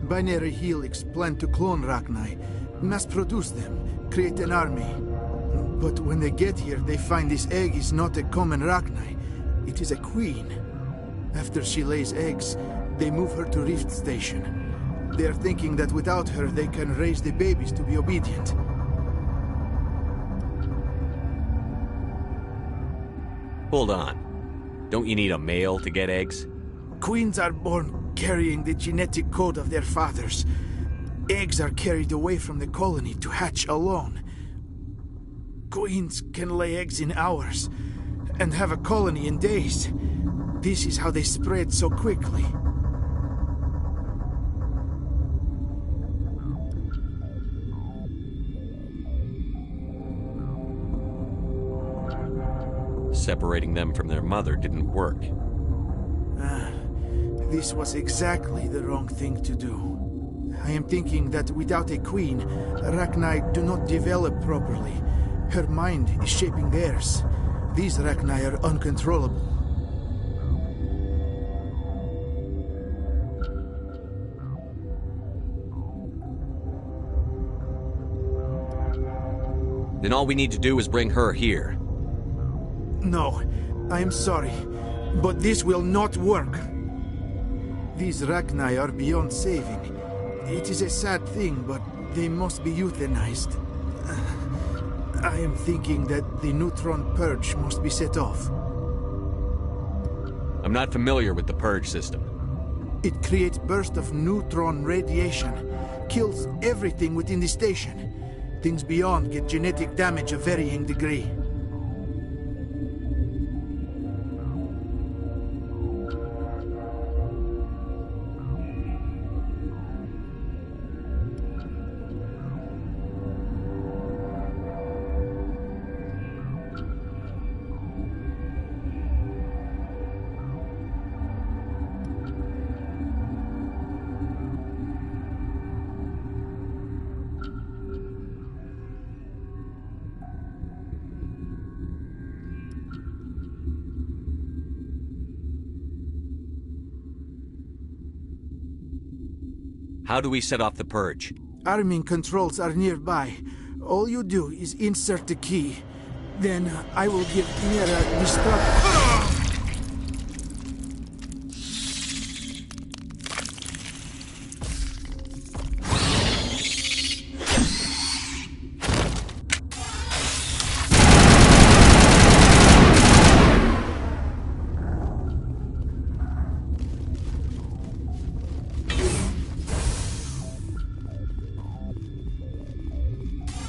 Binary Helix planned to clone Rachni, mass-produce them, create an army. But when they get here, they find this egg is not a common Rachni. It is a queen. After she lays eggs, they move her to Rift Station. They are thinking that without her, they can raise the babies to be obedient. Hold on. Don't you need a male to get eggs? Queens are born carrying the genetic code of their fathers. Eggs are carried away from the colony to hatch alone. Queens can lay eggs in hours and have a colony in days. This is how they spread so quickly. Separating them from their mother didn't work. This was exactly the wrong thing to do. I am thinking that without a queen, Rachni do not develop properly. Her mind is shaping theirs. These Rachni are uncontrollable. Then all we need to do is bring her here. No, I am sorry, but this will not work. These Rachni are beyond saving. It is a sad thing, but they must be euthanized. I am thinking that the neutron purge must be set off. I'm not familiar with the purge system. It creates bursts of neutron radiation, kills everything within the station. Things beyond get genetic damage of varying degree. How do we set off the purge? Arming controls are nearby. All you do is insert the key. Then I will give Mira destruct.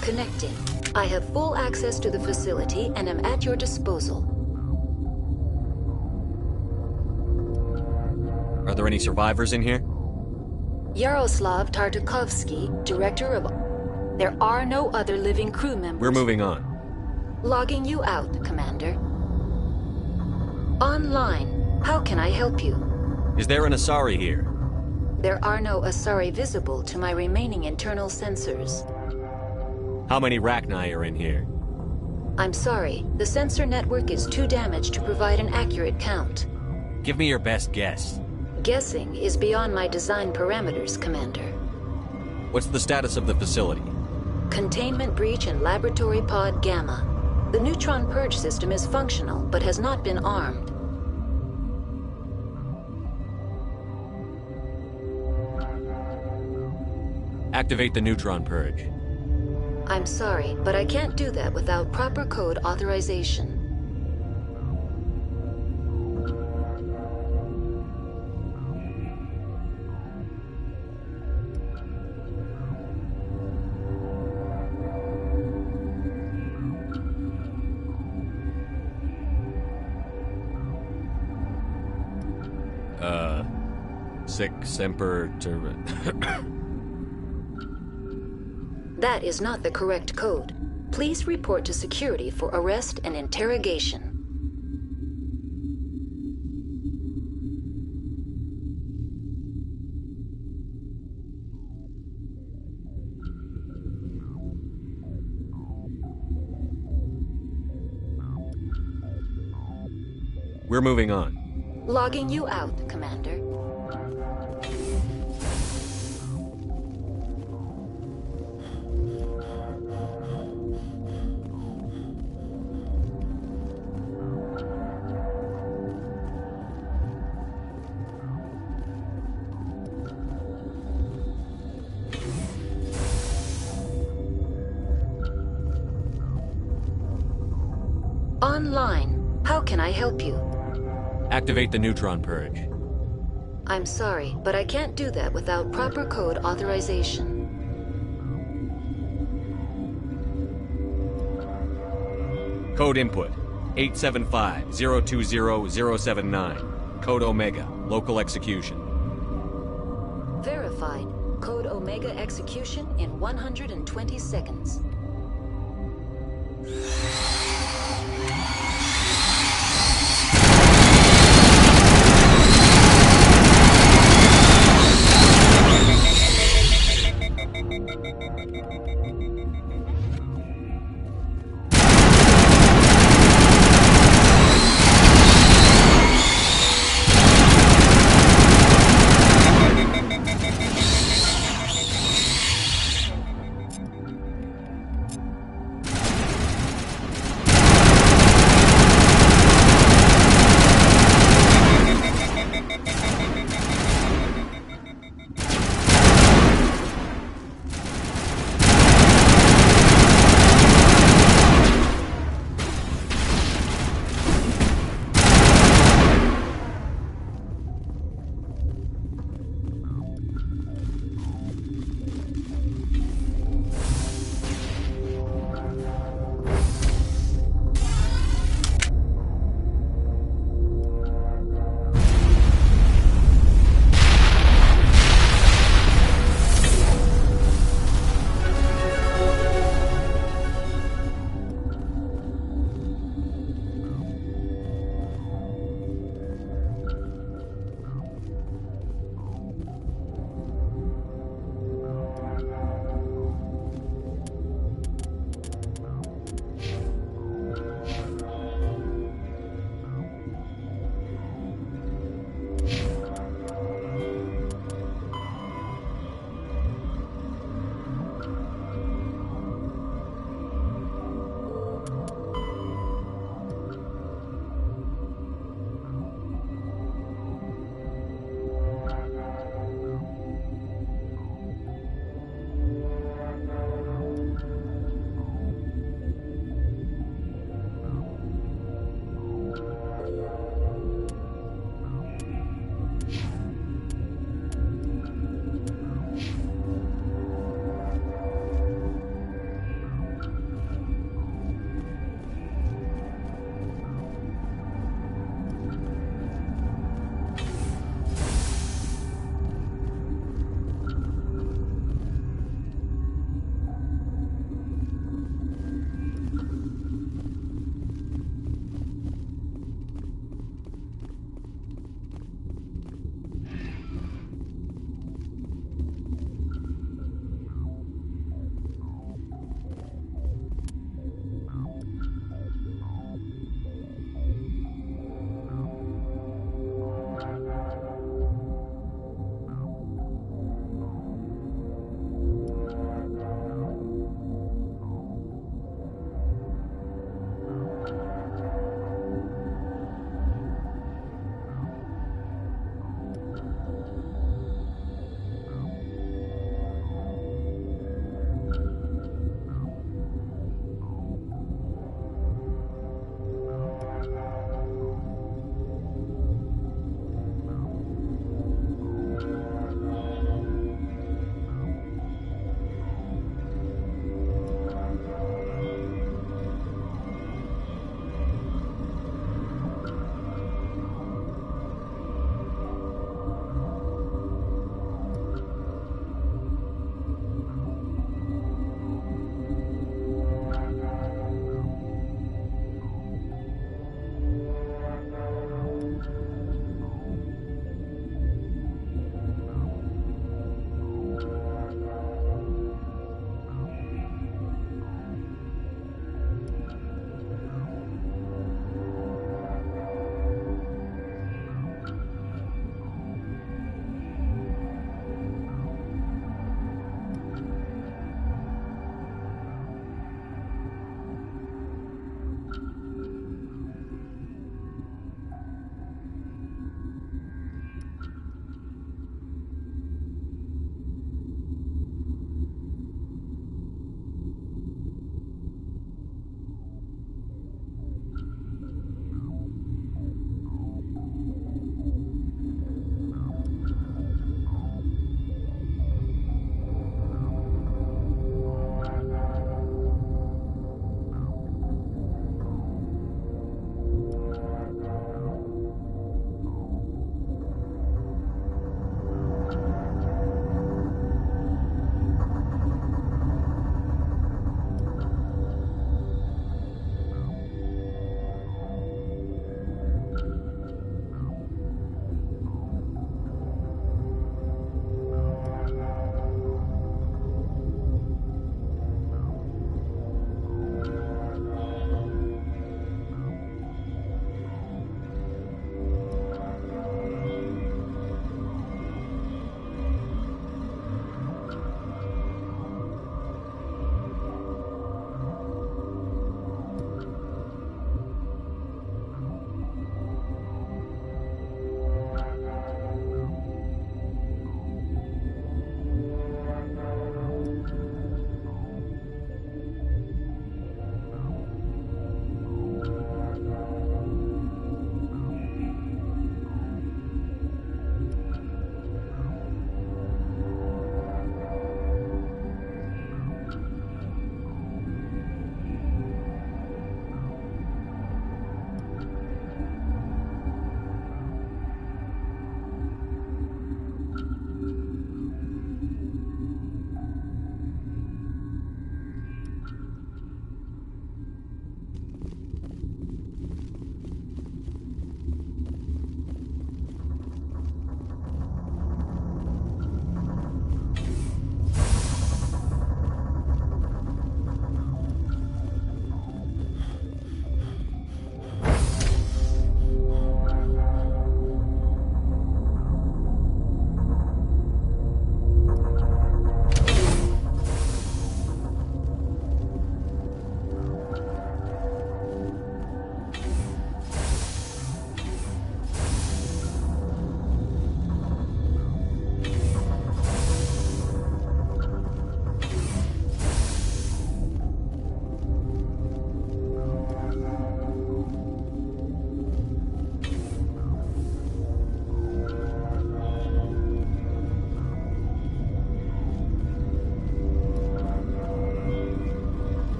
Connecting. I have full access to the facility and am at your disposal. Are there any survivors in here? Yaroslav Tartakovsky, director of... There are no other living crew members. We're moving on. Logging you out, Commander. Online. How can I help you? Is there an Asari here? There are no Asari visible to my remaining internal sensors. How many Rachni are in here? I'm sorry. The sensor network is too damaged to provide an accurate count. Give me your best guess. Guessing is beyond my design parameters, Commander. What's the status of the facility? Containment breach in Laboratory Pod Gamma. The neutron purge system is functional, but has not been armed. Activate the neutron purge. I'm sorry, but I can't do that without proper code authorization. Sic Semper Terra. That is not the correct code. Please report to security for arrest and interrogation. We're moving on. Logging you out, Commander. Online. How can I help you? Activate the neutron purge. I'm sorry, but I can't do that without proper code authorization. Code input 875-020-079. Code Omega. Local execution. Verified. Code Omega execution in 120 seconds.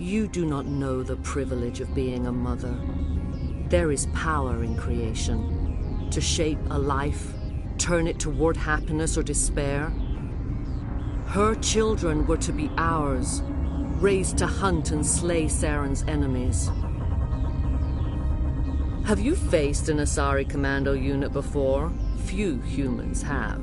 You do not know the privilege of being a mother. There is power in creation. To shape a life, turn it toward happiness or despair. Her children were to be ours, raised to hunt and slay Saren's enemies. Have you faced an Asari commando unit before? Few humans have.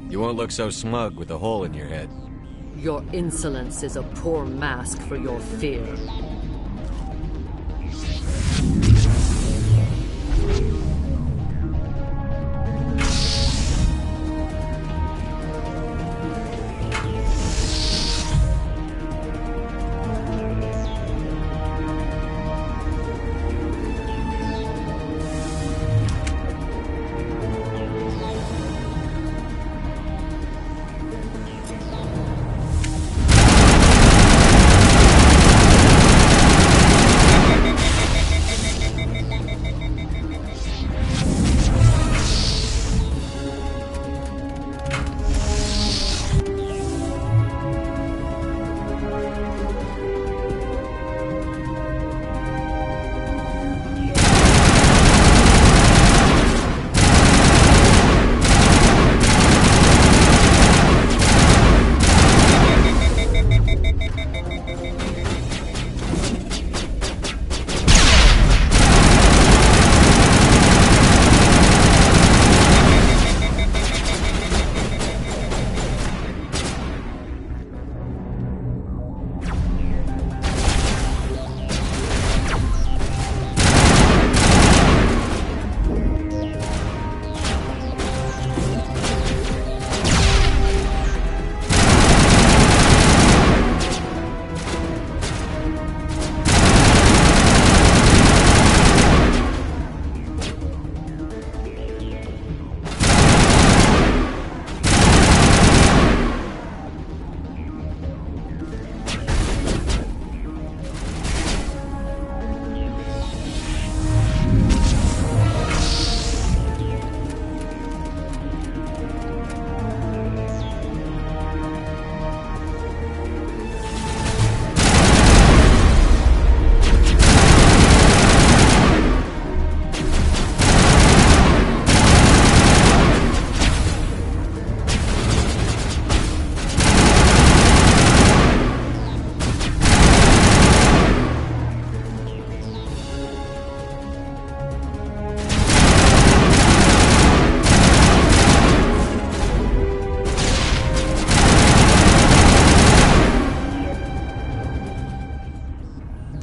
You won't look so smug with a hole in your head. Your insolence is a poor mask for your fear.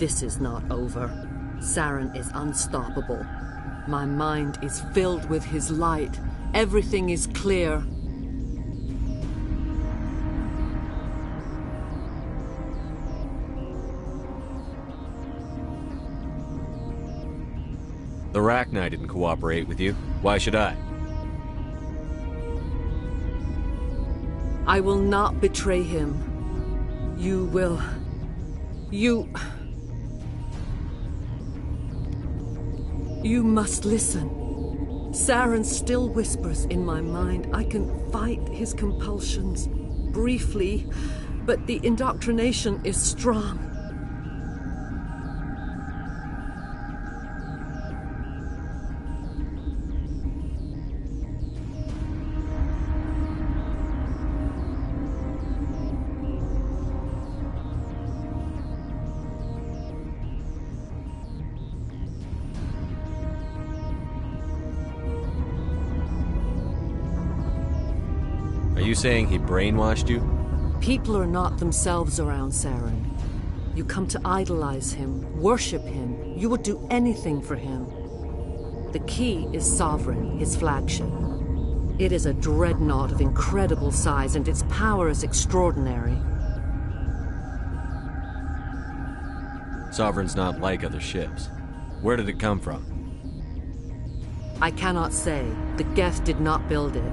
This is not over. Saren is unstoppable. My mind is filled with his light. Everything is clear. The Rachni didn't cooperate with you. Why should I? I will not betray him. You will... You must listen. Saren still whispers in my mind. I can fight his compulsions, briefly, but the indoctrination is strong. Are you saying he brainwashed you? People are not themselves around Saren. You come to idolize him, worship him. You would do anything for him. The key is Sovereign, his flagship. It is a dreadnought of incredible size, and its power is extraordinary. Sovereign's not like other ships. Where did it come from? I cannot say. The Geth did not build it.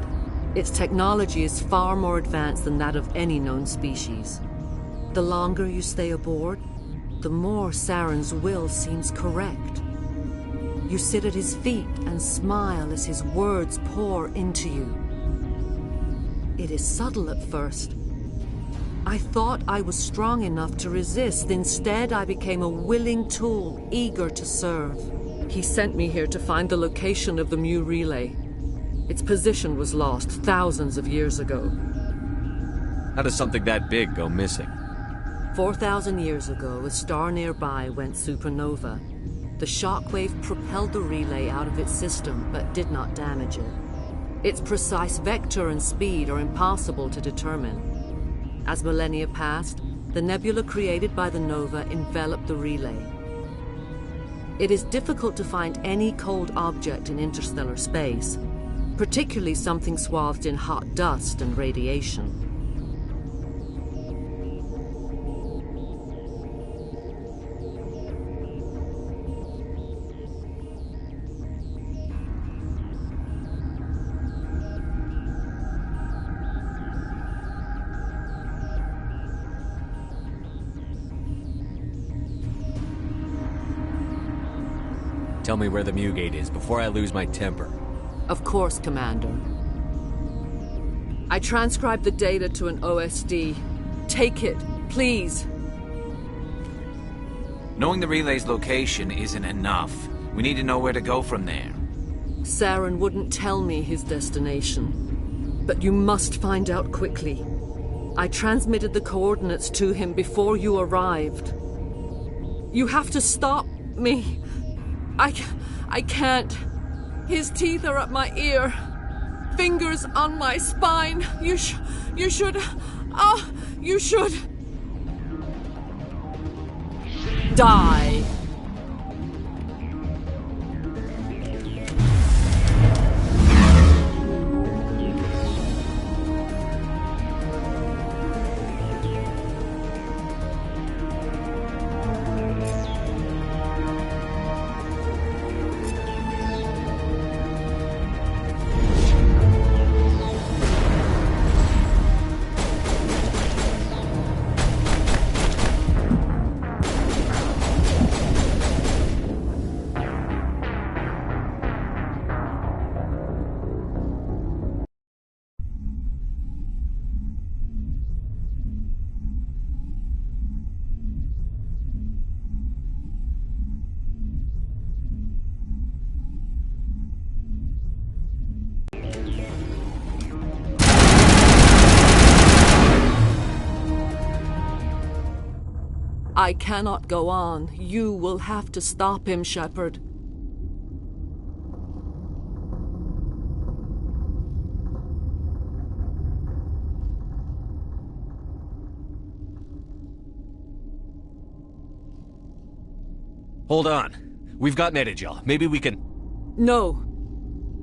Its technology is far more advanced than that of any known species. The longer you stay aboard, the more Saren's will seems correct. You sit at his feet and smile as his words pour into you. It is subtle at first. I thought I was strong enough to resist. Instead, I became a willing tool, eager to serve. He sent me here to find the location of the Mu relay. Its position was lost thousands of years ago. How does something that big go missing? 4,000 years ago, a star nearby went supernova. The shockwave propelled the relay out of its system, but did not damage it. Its precise vector and speed are impossible to determine. As millennia passed, the nebula created by the nova enveloped the relay. It is difficult to find any cold object in interstellar space, particularly something swathed in hot dust and radiation. Tell me where the Mu gate is before I lose my temper. Of course, Commander. I transcribed the data to an OSD. Take it, please. Knowing the relay's location isn't enough. We need to know where to go from there. Saren wouldn't tell me his destination. But you must find out quickly. I transmitted the coordinates to him before you arrived. You have to stop me. I can't. His teeth are at my ear. Fingers on my spine. You should... you should... die. I cannot go on. You will have to stop him, Shepard. Hold on. We've got Netagel. Maybe we can... No.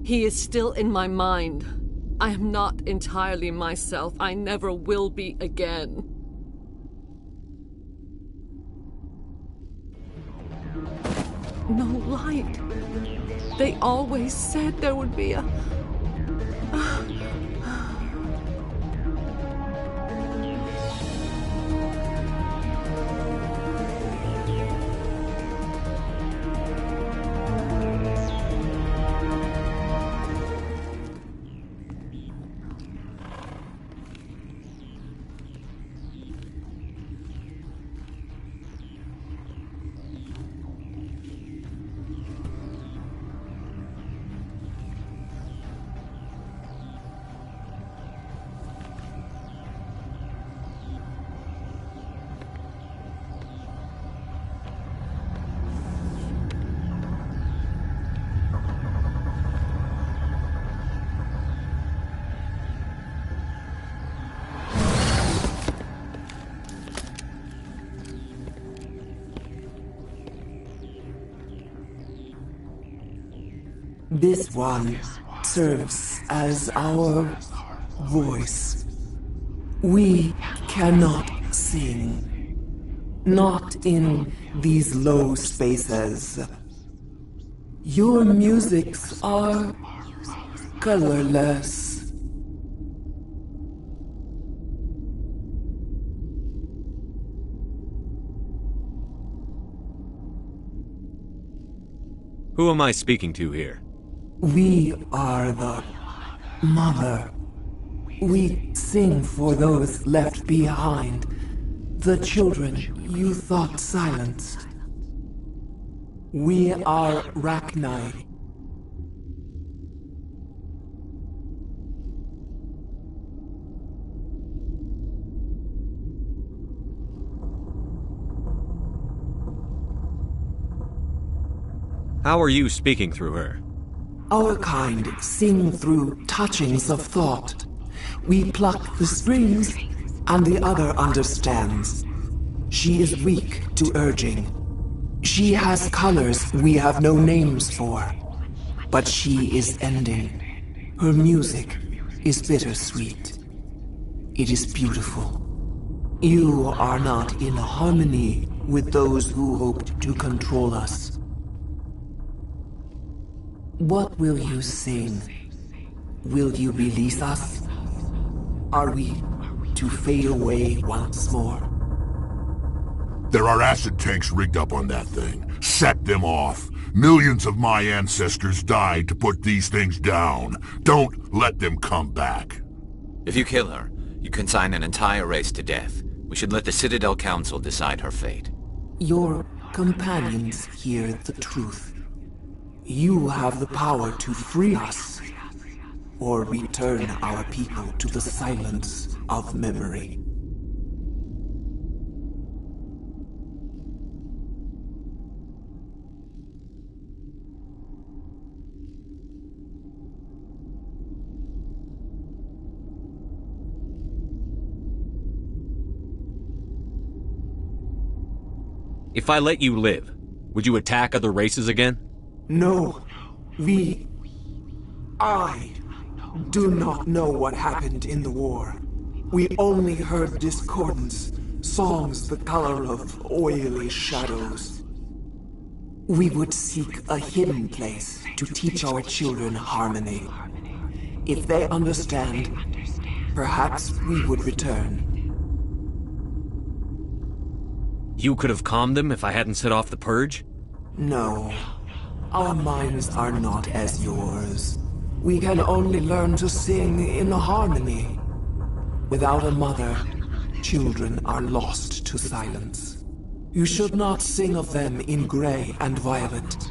He is still in my mind. I am not entirely myself. I never will be again. No light. They always said there would be a... This one serves as our voice. We cannot sing. Not in these low spaces. Your musics are colorless. Who am I speaking to here? We are the Mother. We sing for those left behind. The children you thought silenced. We are Rachni. How are you speaking through her? Our kind sing through touchings of thought. We pluck the strings, and the other understands. She is weak to urging. She has colors we have no names for. But she is ending. Her music is bittersweet. It is beautiful. You are not in harmony with those who hoped to control us. What will you sing? Will you release us? Are we to fade away once more? There are acid tanks rigged up on that thing. Set them off. Millions of my ancestors died to put these things down. Don't let them come back. If you kill her, you consign an entire race to death. We should let the Citadel Council decide her fate. Your companions hear the truth. You have the power to free us, or return our people to the silence of memory. If I let you live, would you attack other races again? No, I do not know what happened in the war. We only heard discordance, songs the color of oily shadows. We would seek a hidden place to teach our children harmony. If they understand, perhaps we would return. You could have calmed them if I hadn't set off the purge? No. Our minds are not as yours. We can only learn to sing in harmony. Without a mother, children are lost to silence. You should not sing of them in gray and violet.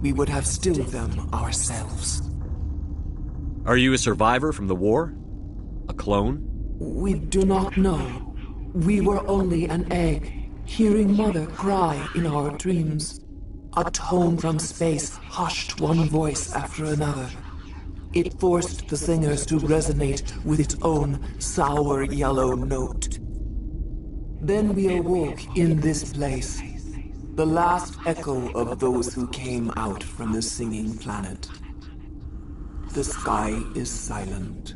We would have stilled them ourselves. Are you a survivor from the war? A clone? We do not know. We were only an egg, hearing Mother cry in our dreams. A tone from space hushed one voice after another. It forced the singers to resonate with its own sour yellow note. Then we awoke in this place, the last echo of those who came out from the singing planet. The sky is silent.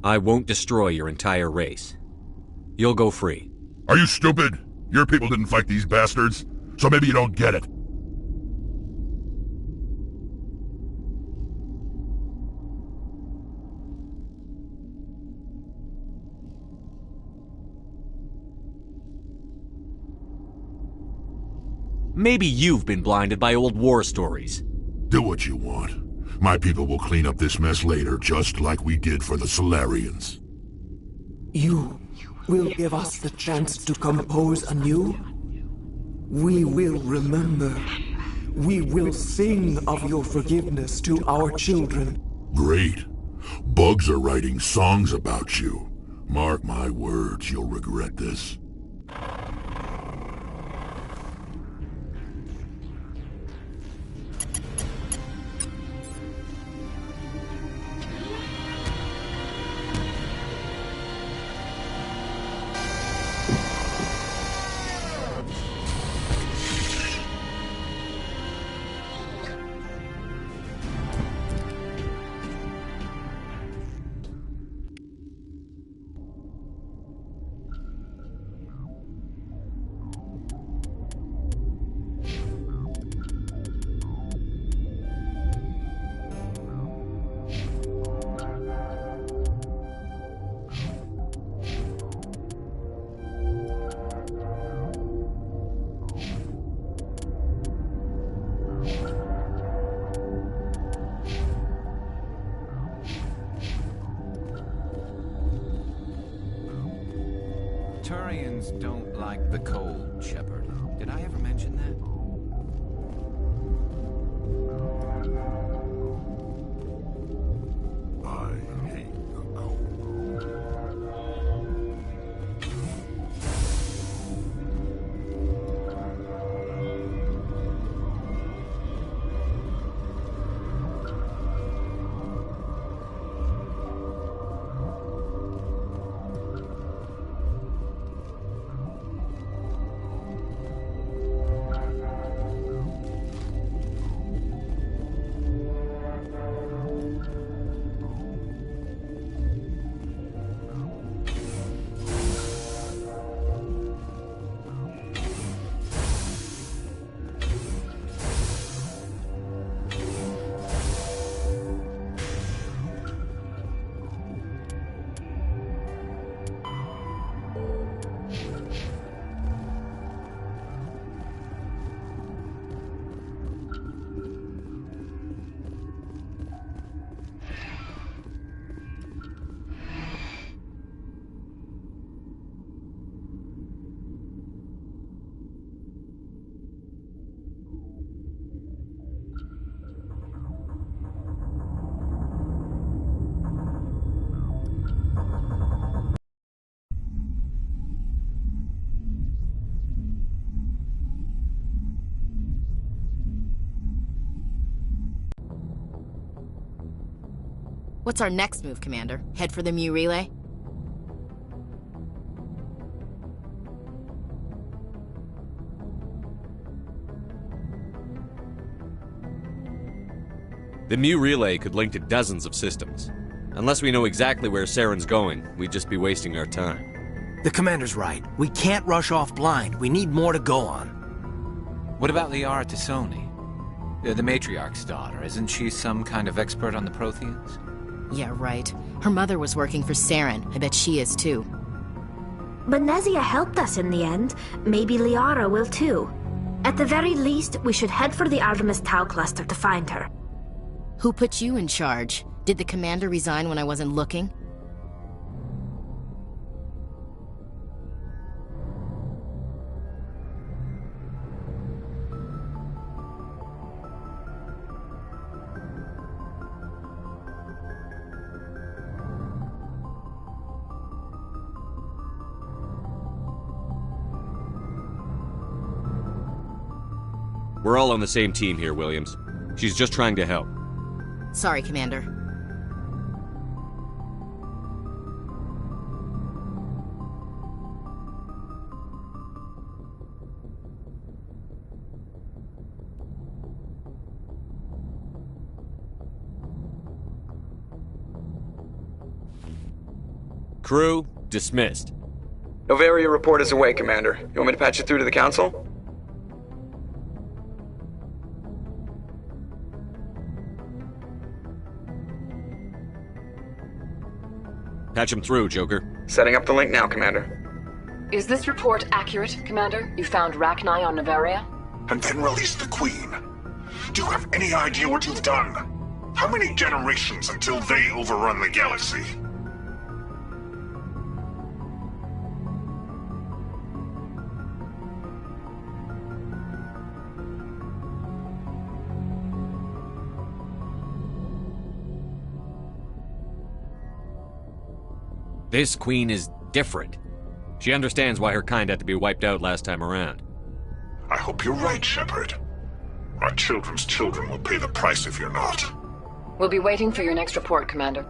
I won't destroy your entire race. You'll go free. Are you stupid? Your people didn't fight these bastards, so maybe you don't get it. Maybe you've been blinded by old war stories. Do what you want. My people will clean up this mess later, just like we did for the Solarians. You will give us the chance to compose anew? We will remember. We will sing of your forgiveness to our children. Great. Bugs are writing songs about you. Mark my words, you'll regret this. Turians don't like the cold, Shepard. Did I ever mention that? I hate the cold. What's our next move, Commander? Head for the Mu Relay? The Mu Relay could link to dozens of systems. Unless we know exactly where Saren's going, we'd just be wasting our time. The Commander's right. We can't rush off blind. We need more to go on. What about Liara T'Soni? The Matriarch's daughter. Isn't she some kind of expert on the Protheans? Yeah, right. Her mother was working for Saren. I bet she is too. But Nezia helped us in the end. Maybe Liara will too. At the very least, we should head for the Artemis Tau cluster to find her. Who put you in charge? Did the Commander resign when I wasn't looking? We're all on the same team here, Williams. She's just trying to help. Sorry, Commander. Crew, dismissed. Novaria report is away, Commander. You want me to patch it through to the Council? Patch him through, Joker. Setting up the link now, Commander. Is this report accurate, Commander? You found Rachni on Novaria? And then release the Queen. Do you have any idea what you've done? How many generations until they overrun the galaxy? This Queen is different. She understands why her kind had to be wiped out last time around. I hope you're right, Shepard. Our children's children will pay the price if you're not. We'll be waiting for your next report, Commander.